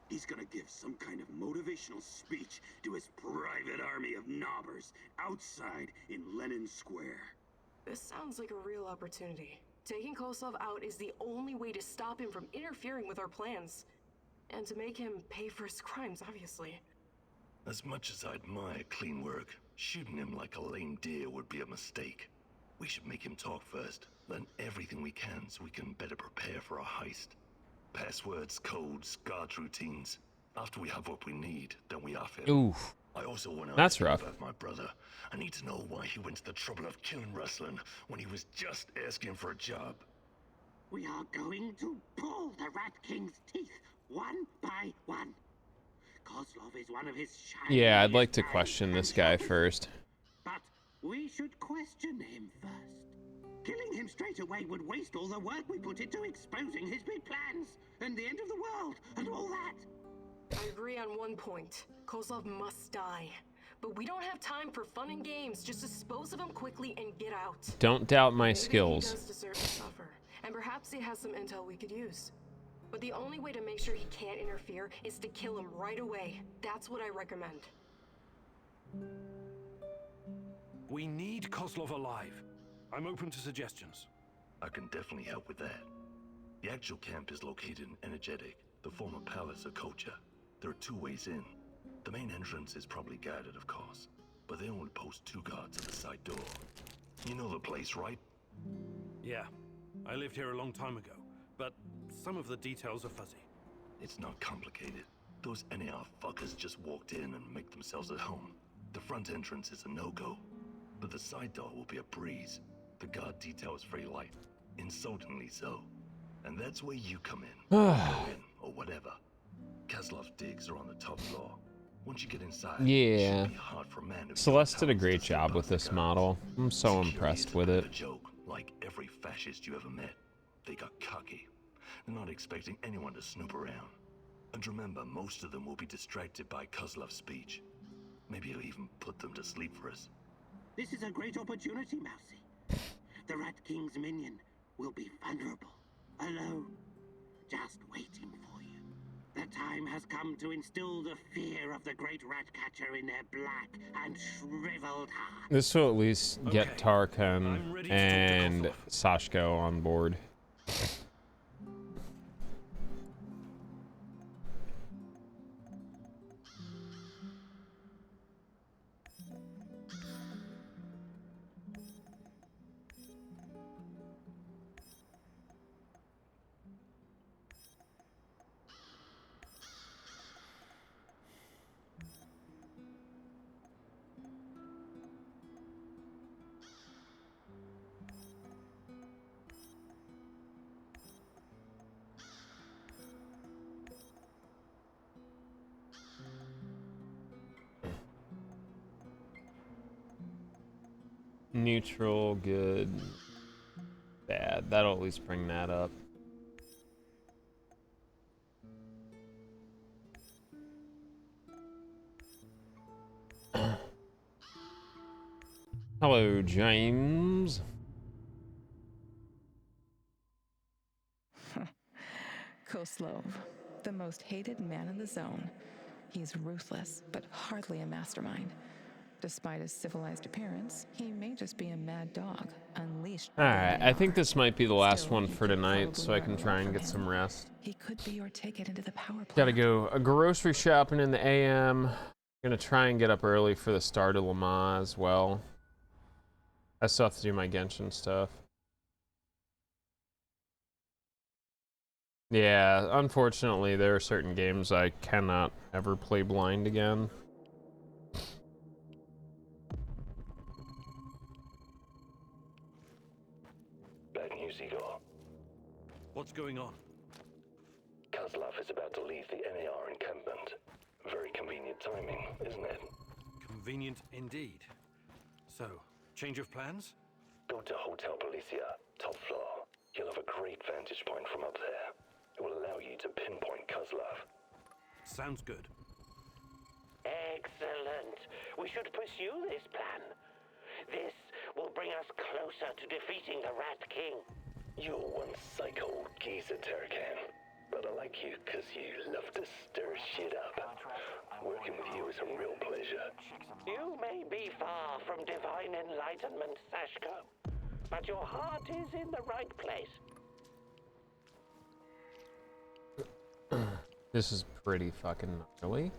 He's gonna give some kind of motivational speech to his private army of knobbers outside in Lenin Square. This sounds like a real opportunity. Taking Kozlov out is the only way to stop him from interfering with our plans. And to make him pay for his crimes, obviously. As much as I admire clean work, shooting him like a lame deer would be a mistake. We should make him talk first, learn everything we can so we can better prepare for our heist. Passwords, codes, guard routines. After we have what we need, then we off him. Oof. I also want to That's ask you rough. about my brother. I need to know why he went to the trouble of killing Ruslan when he was just asking for a job. We are going to pull the Rat King's teeth, one by one. Kozlov is one of his shiny Yeah, I'd like to eyes question and this guy shoulders. first. But we should question him first. Killing him straight away would waste all the work we put into exposing his big plans, and the end of the world, and all that. I agree on one point. Kozlov must die. But we don't have time for fun and games. Just dispose of him quickly and get out. Don't doubt my Maybe skills. he does deserve to suffer, and perhaps he has some intel we could use. But the only way to make sure he can't interfere is to kill him right away. That's what I recommend. We need Kozlov alive. I'm open to suggestions. I can definitely help with that. The actual camp is located in Energetic, the former palace of culture. There are 2 ways in. The main entrance is probably guarded, of course, but they only post 2 guards at the side door. You know the place, right? Yeah, I lived here a long time ago, but some of the details are fuzzy. It's not complicated. Those NAR fuckers just walked in and make themselves at home. The front entrance is a no-go, but the side door will be a breeze. The guard detail is very light, insultingly so. And that's where you come in. Go in, or whatever. Kozlov's digs are on the top floor. Once you get inside, it Yeah. should be hard for a man to Celeste did a great job with this model. I'm so Security impressed is a with bit of it. a joke, like every fascist you ever met. They got cocky. They're not expecting anyone to snoop around. And remember, most of them will be distracted by Kozlov's speech. Maybe he'll even put them to sleep for us. This is a great opportunity, Mousy. The Rat King's minion will be vulnerable, alone, just waiting for you. The time has come to instill the fear of the great rat catcher in their black and shriveled heart. This will at least get Okay, Tarkan I'm ready to talk to and Kozlov. Sashko on board. Neutral, good, bad. That'll at least bring that up. Hello, James. Kozlov, the most hated man in the zone. He's ruthless, but hardly a mastermind. Despite his civilized appearance, he may just be a mad dog, unleashed. Alright, I think this might be the last Still, one he for could tonight, so I probably can learn a try lot and from get him. some rest. He could be your ticket into the power plant. Gotta go grocery shopping in the AM. Gonna try and get up early for the start of Lamar as well. I still have to do my Genshin stuff. Yeah, unfortunately, there are certain games I cannot ever play blind again. Bad news, Igor. What's going on? Kozlov is about to leave the NAR encampment. Very convenient timing, isn't it? Convenient indeed. So, change of plans? Go to Hotel Policia, top floor. You'll have a great vantage point from up there. It will allow you to pinpoint Kozlov. Sounds good. Excellent. We should pursue this plan. This will bring us closer to defeating the Rat King. You're one psycho old geezer, Tarkan. But I like you because you love to stir shit up. Working with you is a real pleasure. You may be far from divine enlightenment, Sashko, but your heart is in the right place. This is pretty fucking gnarly.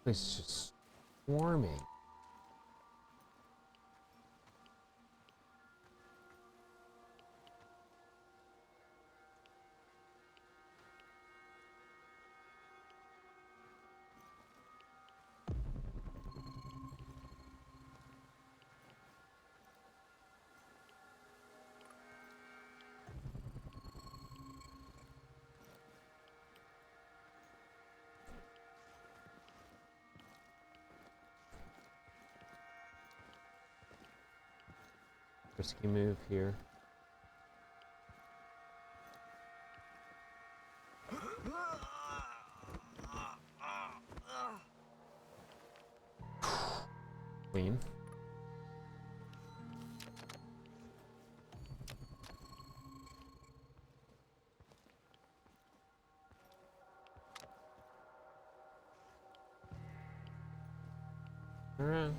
It's just swarming. Risky move here. Clean. All right.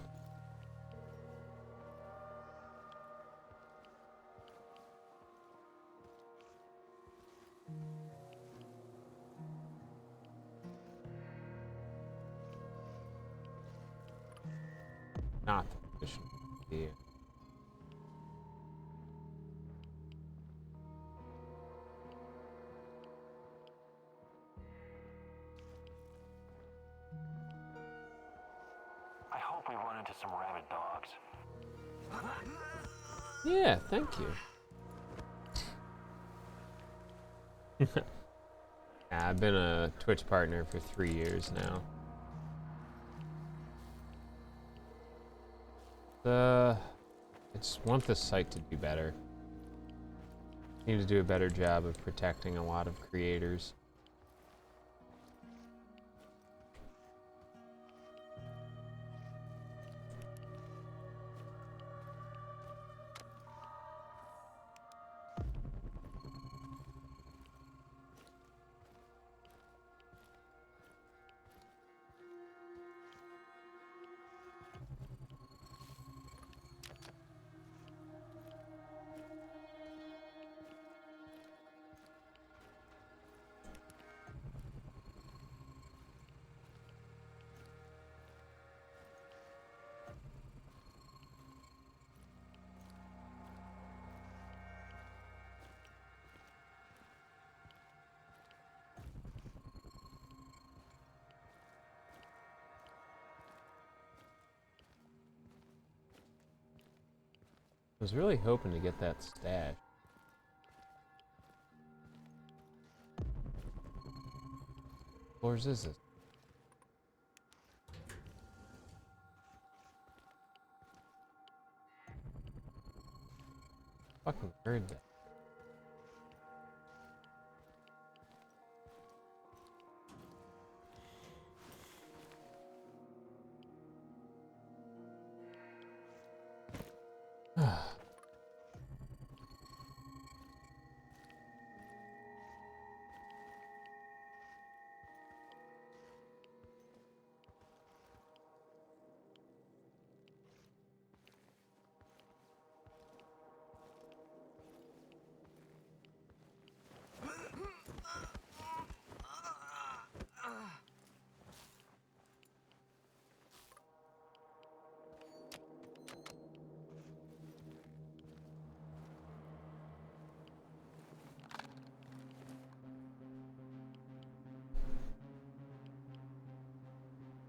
Not the position. Yeah. I hope we run into some rabid dogs. Yeah, thank you. Yeah, I've been a Twitch partner for 3 years now. I just want this site to do better. Need to do a better job of protecting a lot of creators. I was really hoping to get that stash. What floors is this? Fucking heard that.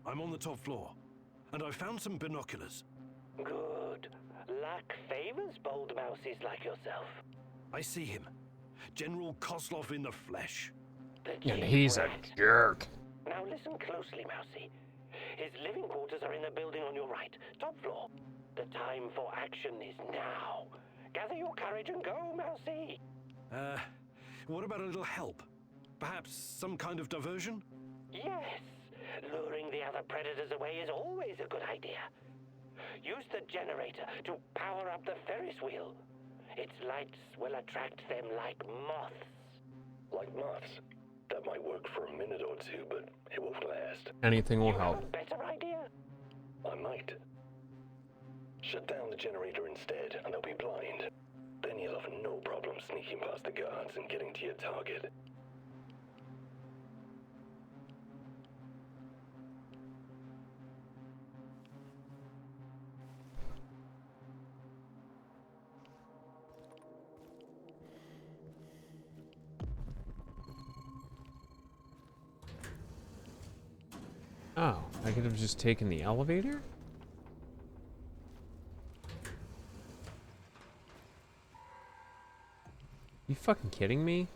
I'm on the top floor, and I found some binoculars. Good. Luck favors bold mousies like yourself. I see him. General Kozlov in the flesh. The And chief he's a rat. jerk. Now listen closely, Mousy. His living quarters are in the building on your right, top floor. The time for action is now. Gather your courage and go, Mousy. What about a little help? Perhaps some kind of diversion? Yes. Luring the other predators away is always a good idea. Use the generator to power up the Ferris wheel. Its lights will attract them like moths. Like moths. That might work for a minute or two, but it won't last. Anything will You help. have a better idea? I might. Shut down the generator instead, and they'll be blind. Then you'll have no problem sneaking past the guards and getting to your target. Oh, I could have just taken the elevator? You fucking kidding me?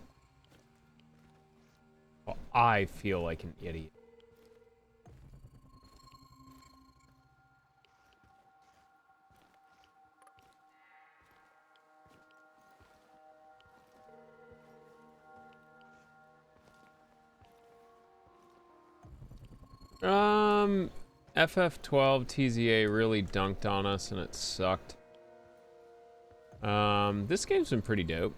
Well, I feel like an idiot. FF12 TZA really dunked on us and it sucked. This game's been pretty dope.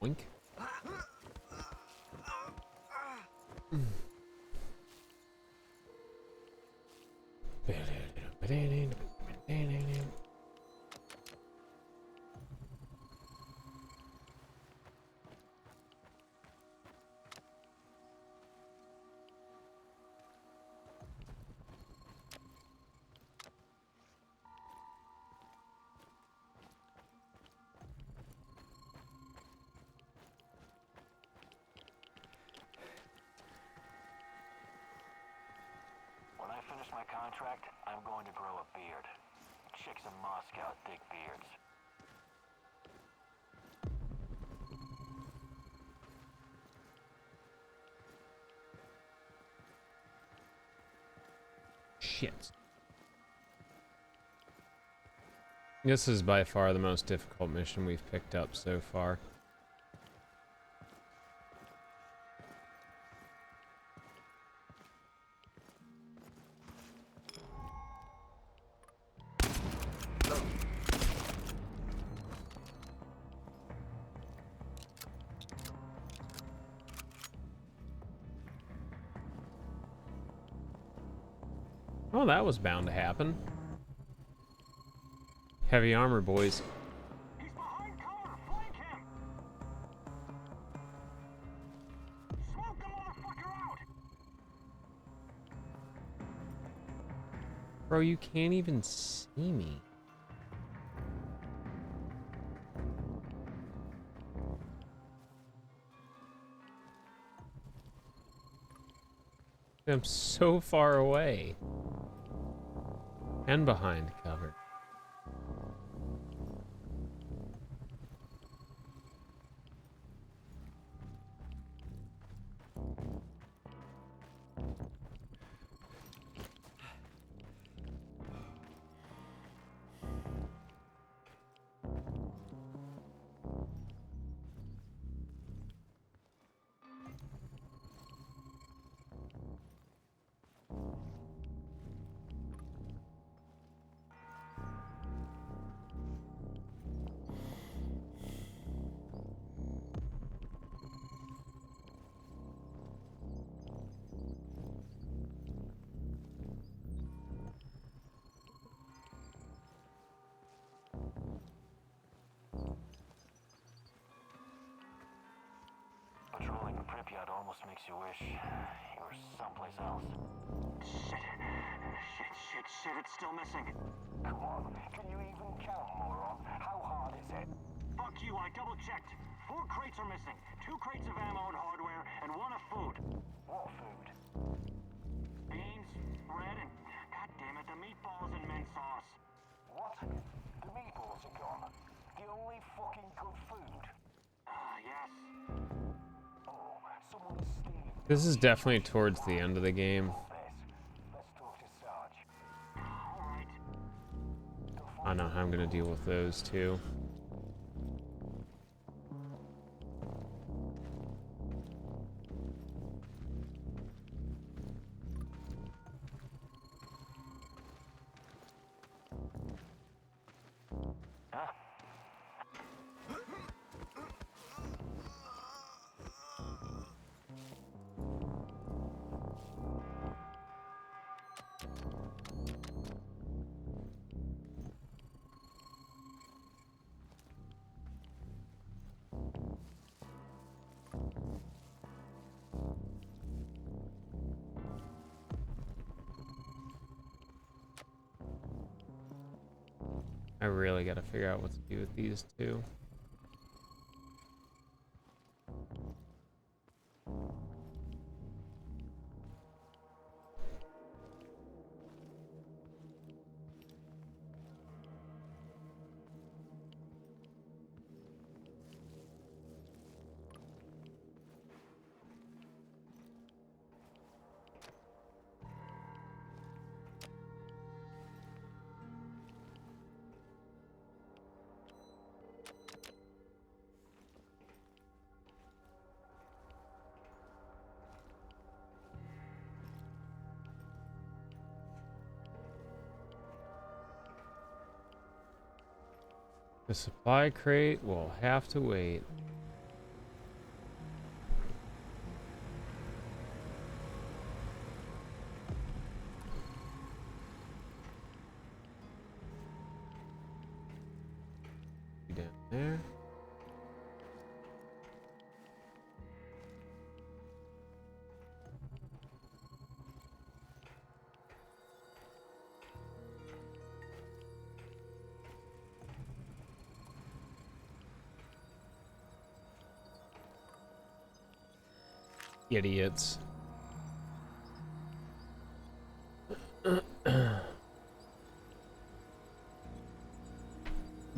Wink. When I finish my contract, I'm going to grow a beard. Chicks in Moscow dig beards. Shit. This is by far the most difficult mission we've picked up so far. Oh, that was bound to happen. Heavy armor, boys. He's behind cover! Flank him! Smoke the motherfucker out! Bro, you can't even see me. I'm so far away. And behind cover. Patrolling Pripyat almost makes you wish you were someplace else. Shit, it's still missing. Come on, can you even count, moron? How hard is it? Fuck you, I double-checked. 4 crates are missing. 2 crates of ammo and hardware, and 1 of food. What food? Beans, bread, and, god damn it, the meatballs and mint sauce. What? The meatballs are gone. The only fucking good food. Yes. Oh, someone is stealing This is definitely towards the end of the game. this. Let's talk to Sarge. Alright. I know how I'm gonna deal with those too. I really gotta figure out what to do with these two. The supply crate will have to wait. Down there. Idiots.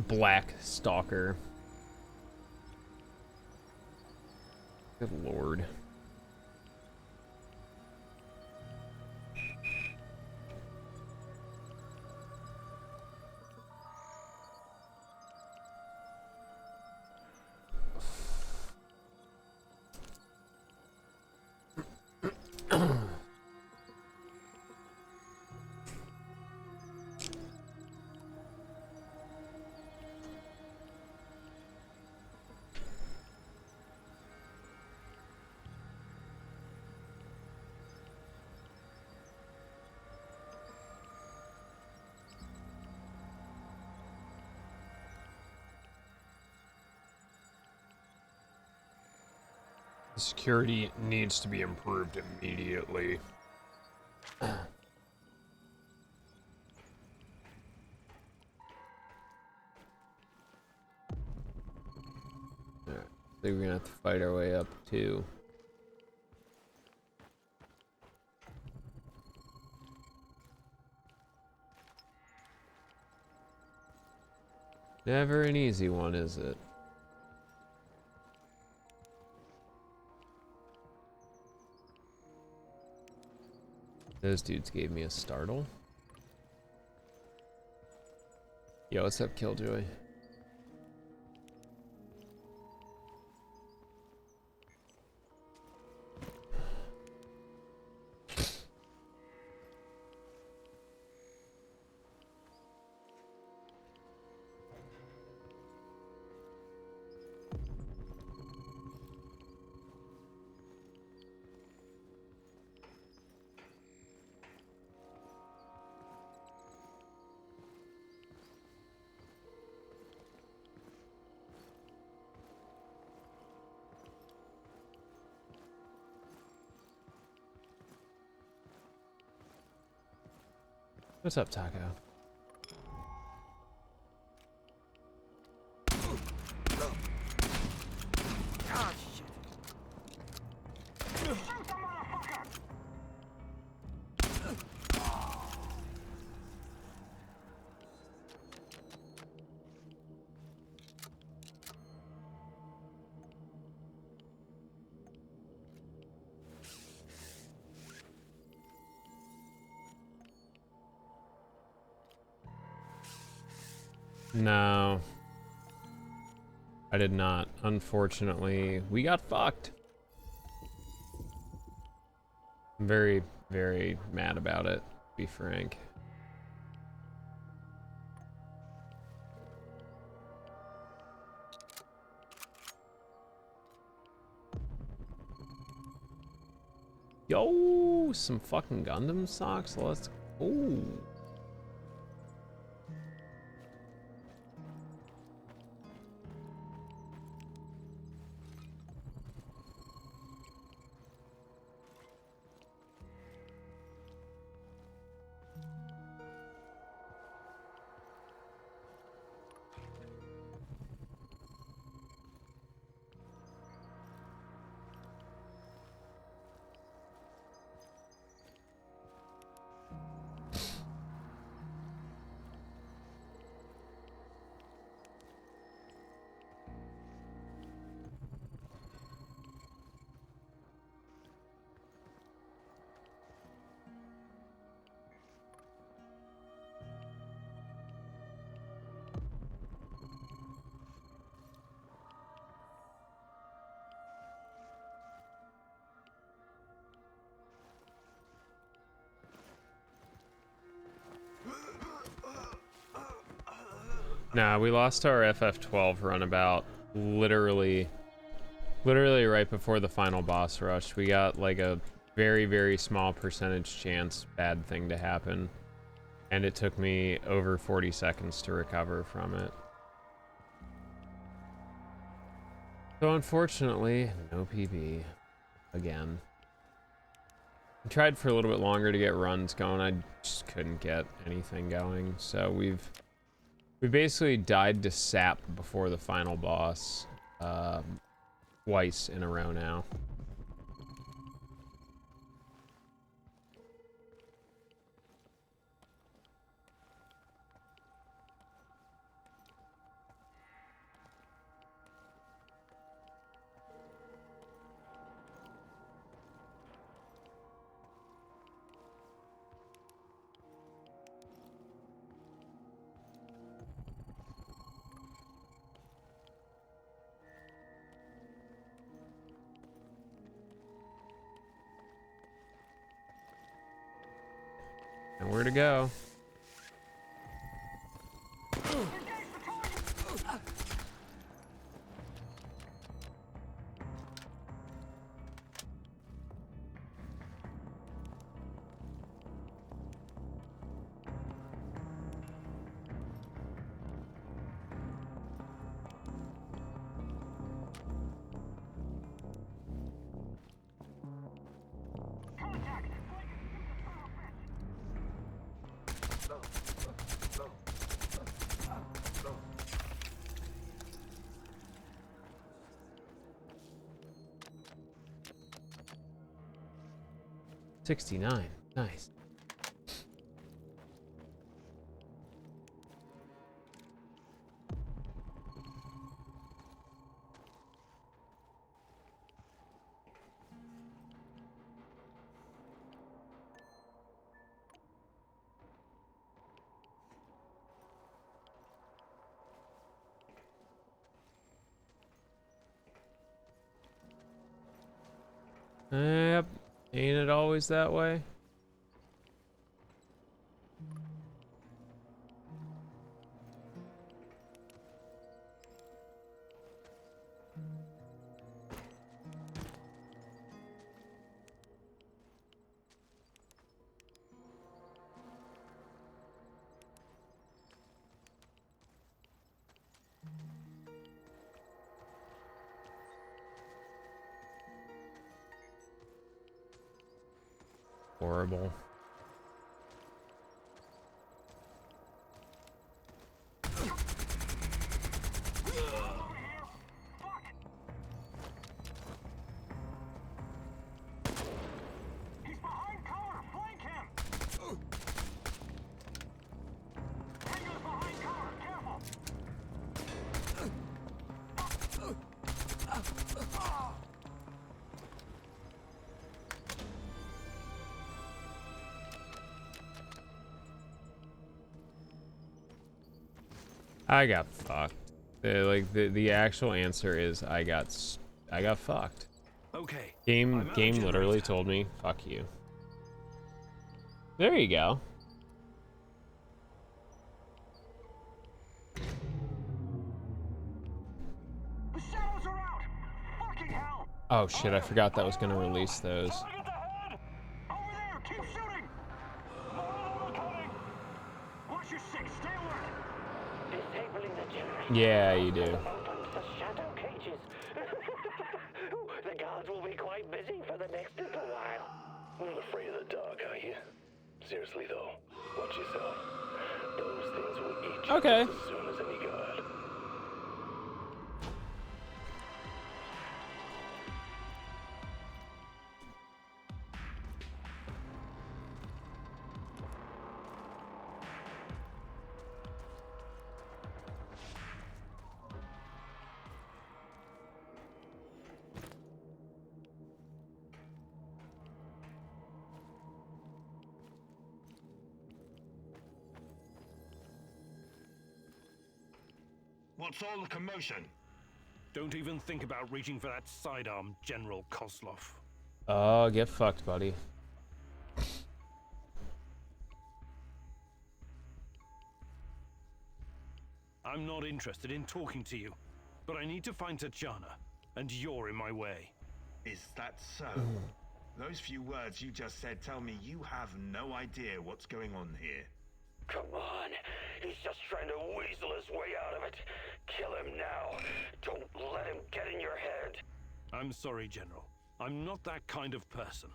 Black Stalker. Good lord. Security needs to be improved immediately. I think we're gonna have to fight our way up too. Never an easy one, is it? Those dudes gave me a startle. Yo, what's up, Killjoy? What's up, Taco? No. I did not. Unfortunately, we got fucked. I'm very, very mad about it, to be frank. Yo, some fucking Gundam socks. Let's. Ooh. Nah, we lost our FF12 runabout literally right before the final boss rush. We got like a very, very small percentage chance bad thing to happen. And it took me over 40 seconds to recover from it. So unfortunately, no PB again. I tried for a little bit longer to get runs going. I just couldn't get anything going. So we basically died to sap before the final boss twice in a row now. And where to go? $69. Nice. Yep. Ain't it always that way? Horrible. I got fucked. The actual answer is I got fucked. Okay. Game literally told me, fuck you. There you go. The shadows are out! Fucking hell! Oh shit, I forgot that was gonna release those. Target ahead! Over there! Keep shooting! More of them are coming! Watch your six, stay alert! Disabling the generator. Yeah, you do. Opens the shadow cages. The guards will be quite busy for the next little while. Not afraid of the dark, are you? Seriously though, watch yourself. Those things will eat you Okay. as soon as any guard. What's all the commotion? Don't even think about reaching for that sidearm, General Kozlov. Oh, get fucked, buddy. I'm I'm not interested in talking to you, but I need to find Tatiana, and you're in my way. Is that so? Those few words you just said tell me you have no idea what's going on here. Come on, he's just trying to weasel his way out of it. Kill him now. Don't let him get in your head. I'm sorry, General. I'm not that kind of person.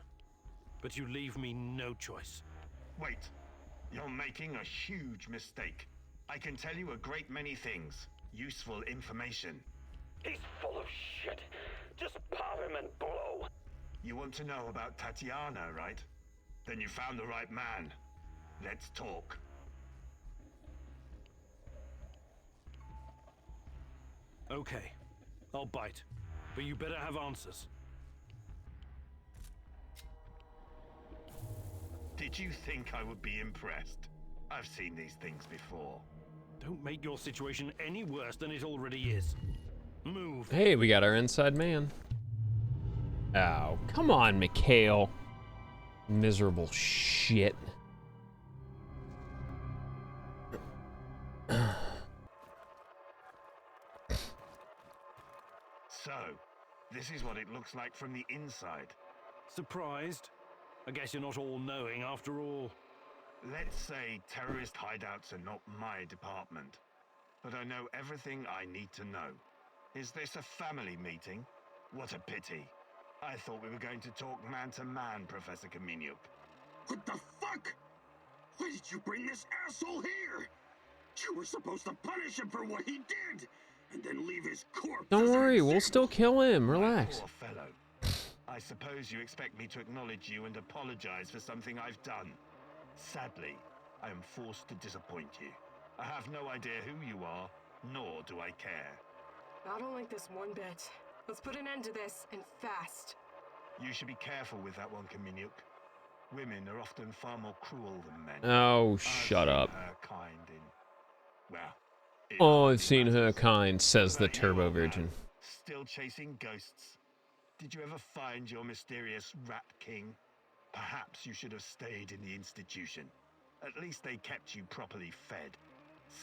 But you leave me no choice. Wait, you're making a huge mistake. I can tell you a great many things. Useful information. He's full of shit. Just pop him and blow. You want to know about Tatiana, right? Then you found the right man. Let's talk. Okay, I'll bite. But you better have answers. Did you think I would be impressed? I've seen these things before. Don't make your situation any worse than it already is. Move. Hey, we got our inside man. Oh, come on, Mikhail. Miserable shit. So, this is what it looks like from the inside. Surprised? I guess you're not all-knowing after all. Let's say terrorist hideouts are not my department, but I know everything I need to know. Is this a family meeting? What a pity. I thought we were going to talk man-to-man, Professor Kamenyuk. What the fuck? Why did you bring this asshole here? You were supposed to punish him for what he did, and then leave his corpse. Don't as an worry, we'll still example. kill him. Relax. Poor fellow. I suppose you expect me to acknowledge you and apologize for something I've done. Sadly, I am forced to disappoint you. I have no idea who you are, nor do I care. I don't like this one bit. Let's put an end to this, and fast. You should be careful with that one, Kamenyuk. Women are often far more cruel than men. Oh, I've shut seen up. her kind in, well, it Oh, hardly I've seen her matters. kind, says the But you, Turbo old man, Virgin. Still chasing ghosts? Did you ever find your mysterious Rat King? Perhaps you should have stayed in the institution. At least they kept you properly fed.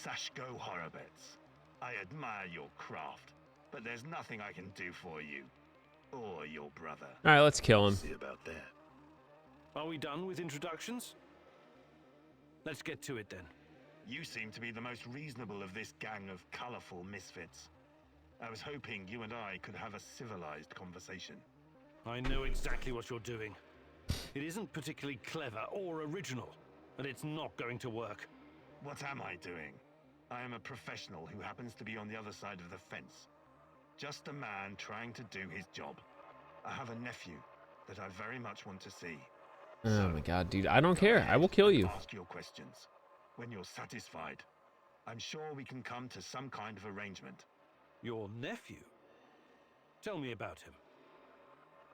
Sashko Horobets. I admire your craft, but there's nothing I can do for you. Or your brother. Alright, let's kill him. See about that. Are we done with introductions? Let's get to it then. You seem to be the most reasonable of this gang of colorful misfits. I was hoping you and I could have a civilized conversation. I know exactly what you're doing. It isn't particularly clever or original, and it's not going to work. What am I doing? I am a professional who happens to be on the other side of the fence. Just a man trying to do his job. I have a nephew that I very much want to see. Oh So, my god, dude. I don't go care. ahead I will kill and you. Ask your questions. When you're satisfied, I'm sure we can come to some kind of arrangement. Your nephew? Tell me about him.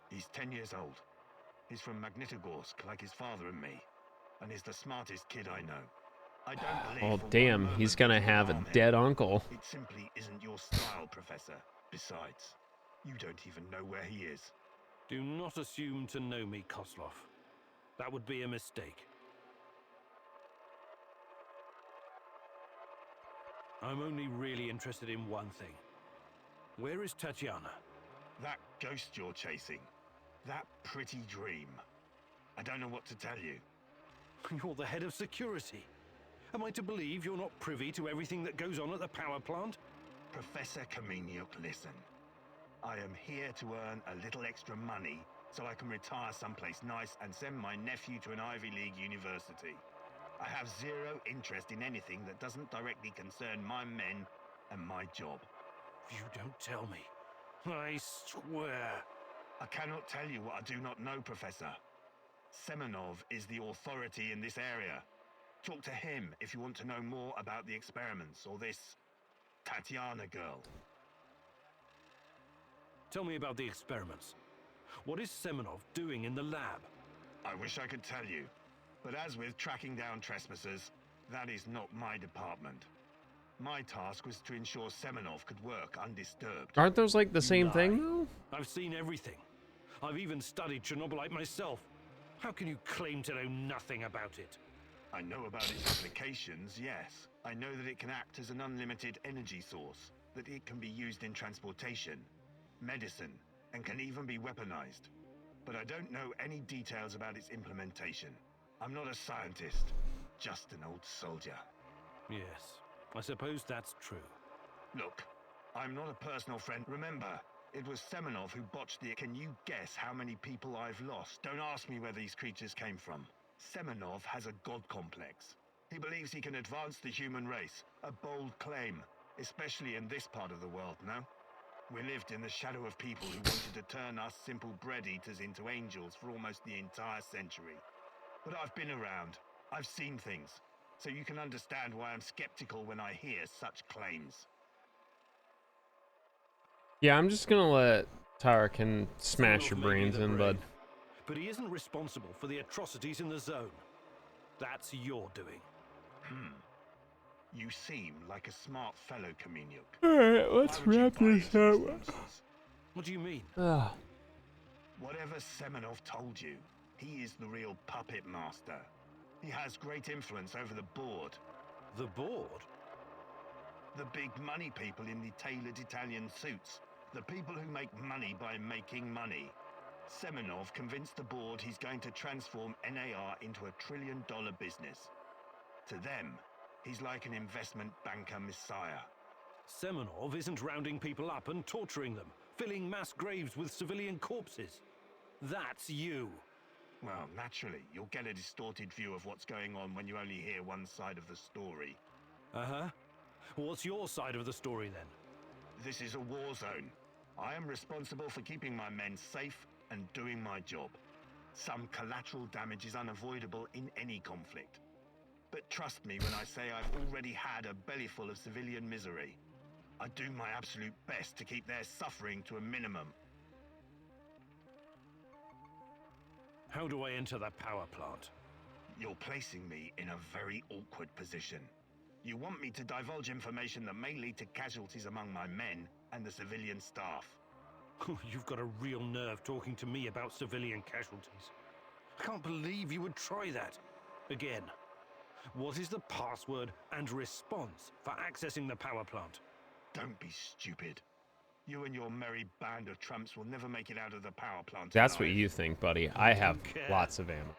He's 10 years old. He's from Magnitogorsk, like his father and me, and he's the smartest kid I know. I don't believe Oh, for one damn. moment He's gonna you will have a harm him. dead uncle. It simply isn't your style, Professor. Besides, you don't even know where he is. Do not assume to know me, Kozlov. That would be a mistake. I'm only really interested in one thing. Where is Tatiana? That ghost you're chasing, that pretty dream. I don't know what to tell you. You're the head of security. Am I to believe you're not privy to everything that goes on at the power plant? Professor Kamenyuk, listen. I am here to earn a little extra money so I can retire someplace nice and send my nephew to an Ivy League university. I have zero interest in anything that doesn't directly concern my men and my job. You don't tell me. I swear. I cannot tell you what I do not know, Professor. Semenov is the authority in this area. Talk to him if you want to know more about the experiments or this Tatiana girl. Tell me about the experiments. What is Semenov doing in the lab? I wish I could tell you, but as with tracking down trespassers, that is not my department. My task was to ensure Semenov could work undisturbed. Aren't those like the same Lie. thing, though? I've seen everything. I've even studied Chernobylite myself. How can you claim to know nothing about it? I know about its applications, yes. I know that it can act as an unlimited energy source, that it can be used in transportation, medicine, and can even be weaponized. But I don't know any details about its implementation. I'm not a scientist, just an old soldier. Yes, I suppose that's true. Look, I'm not a personal friend. Remember, it was Semenov who botched the... Can you guess how many people I've lost? Don't ask me where these creatures came from. Semenov has a god complex. He believes he can advance the human race. A bold claim, especially in this part of the world, no? We lived in the shadow of people who wanted to turn us simple bread eaters into angels for almost the entire century. But I've been around. I've seen things. So you can understand why I'm skeptical when I hear such claims. Yeah, I'm just gonna let Tarkin smash your Semenov may be brains the in, brave, bud. but he isn't responsible for the atrocities in the zone. That's your doing. You seem like a smart fellow, Kaminiuk. Alright, Why let's would you wrap buy this into up. nonsense? What do you mean? Whatever Semenov told you, he is the real puppet master. He has great influence over the board. The board? The big money people in the tailored Italian suits. The people who make money by making money. Semenov convinced the board he's going to transform NAR into $1 trillion business. To them, he's like an investment banker messiah. Semenov isn't rounding people up and torturing them, filling mass graves with civilian corpses. That's you. Well, naturally, you'll get a distorted view of what's going on when you only hear one side of the story. Uh-huh. What's your side of the story, then? This is a war zone. I am responsible for keeping my men safe and doing my job. Some collateral damage is unavoidable in any conflict. But trust me when I say I've already had a bellyful of civilian misery. I do my absolute best to keep their suffering to a minimum. How do I enter that power plant? You're placing me in a very awkward position. You want me to divulge information that may lead to casualties among my men and the civilian staff. You've got a real nerve talking to me about civilian casualties. I can't believe you would try that. Again, what is the password and response for accessing the power plant? Don't be stupid. You and your merry band of trumps will never make it out of the power plant. That's alive. what you think, buddy. I have care. lots of ammo.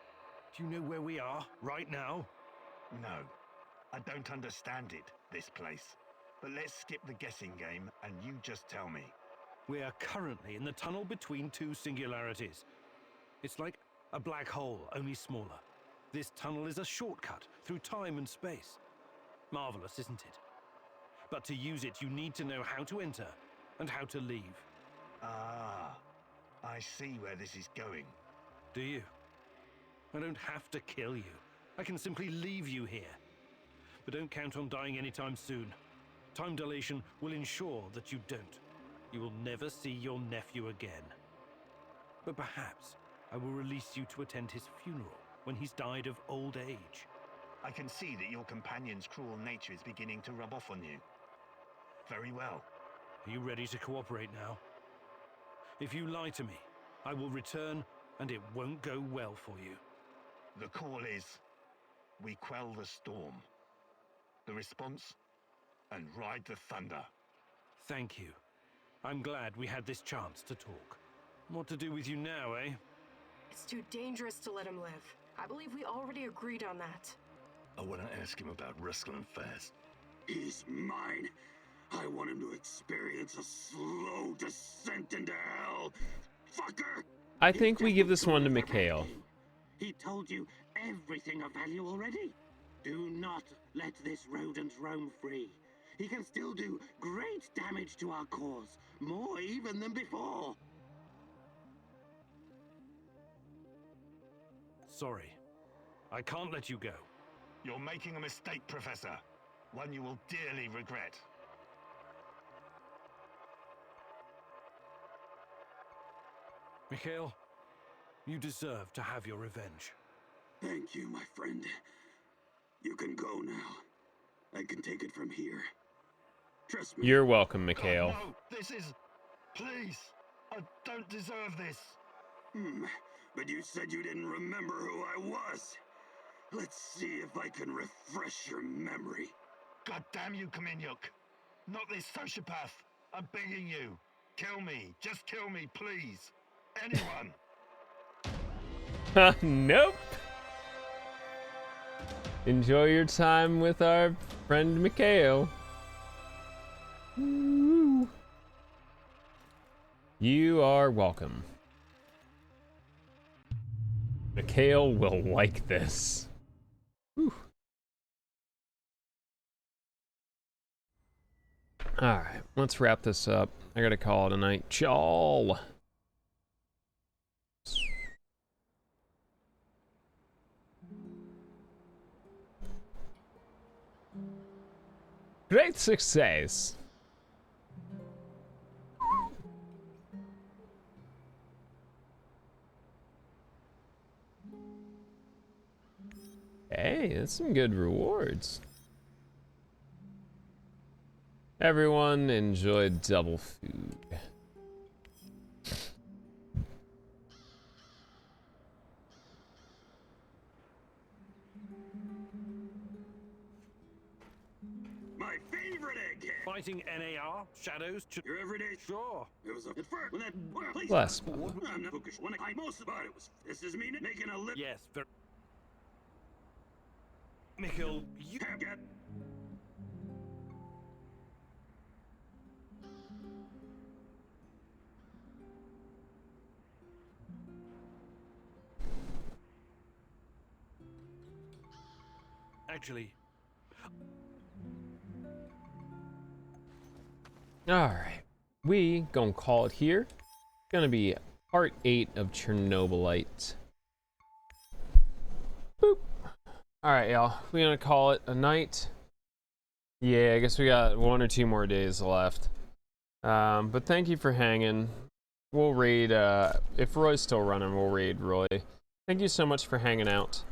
Do you know where we are right now? No, I don't understand it, this place. But let's skip the guessing game and you just tell me. We are currently in the tunnel between two singularities. It's like a black hole, only smaller. This tunnel is a shortcut through time and space. Marvelous, isn't it? But to use it, you need to know how to enter and how to leave. Ah, I see where this is going. Do you? I don't have to kill you. I can simply leave you here. But don't count on dying anytime soon. Time dilation will ensure that you don't. You will never see your nephew again. But perhaps I will release you to attend his funeral when he's died of old age. I can see that your companion's cruel nature is beginning to rub off on you. Very well. Are you ready to cooperate now? If you lie to me, I will return and it won't go well for you. The call is, we quell the storm. The response, and ride the thunder. Thank you. I'm glad we had this chance to talk. What to do with you now, eh? It's too dangerous to let him live. I believe we already agreed on that. I want to ask him about Ruslan fast. He's mine. I want him to experience a slow descent into hell. Fucker! I think we give this one to Mikhail. He told you everything of value already. Do not let this rodent roam free. He can still do great damage to our cause, more even than before. Sorry. I can't let you go. You're making a mistake, Professor. One you will dearly regret. Mikhail, you deserve to have your revenge. Thank you, my friend. You can go now. I can take it from here. Trust me. You're welcome, Mikhail. God, no, this is... Please, I don't deserve this. But you said you didn't remember who I was. Let's see if I can refresh your memory. God damn you, Kaminyuk. Not this sociopath. I'm begging you. Kill me. Just kill me, please. Anyone. Nope. Enjoy your time with our friend Mikhail. Woo. You are welcome. Mikhail will like this. Whew. All right, let's wrap this up. I gotta call it a night. Y'all. Great success. Hey, that's some good rewards. Everyone enjoyed double food. My favorite egghead. Fighting NAR, shadows, Your everyday. sure. It was at first when that place. Bless. I'm not focused. When I most about it was. This is me making a living. Yes, very. Mikhail, you Get. actually. Alright. We gonna call it here. Gonna be part 8 of Chernobylite. Boop. Alright, y'all. We're gonna call it a night. Yeah, I guess we got 1 or 2 more days left. But thank you for hanging. We'll raid, if Roy's still running, we'll raid Roy. Thank you so much for hanging out.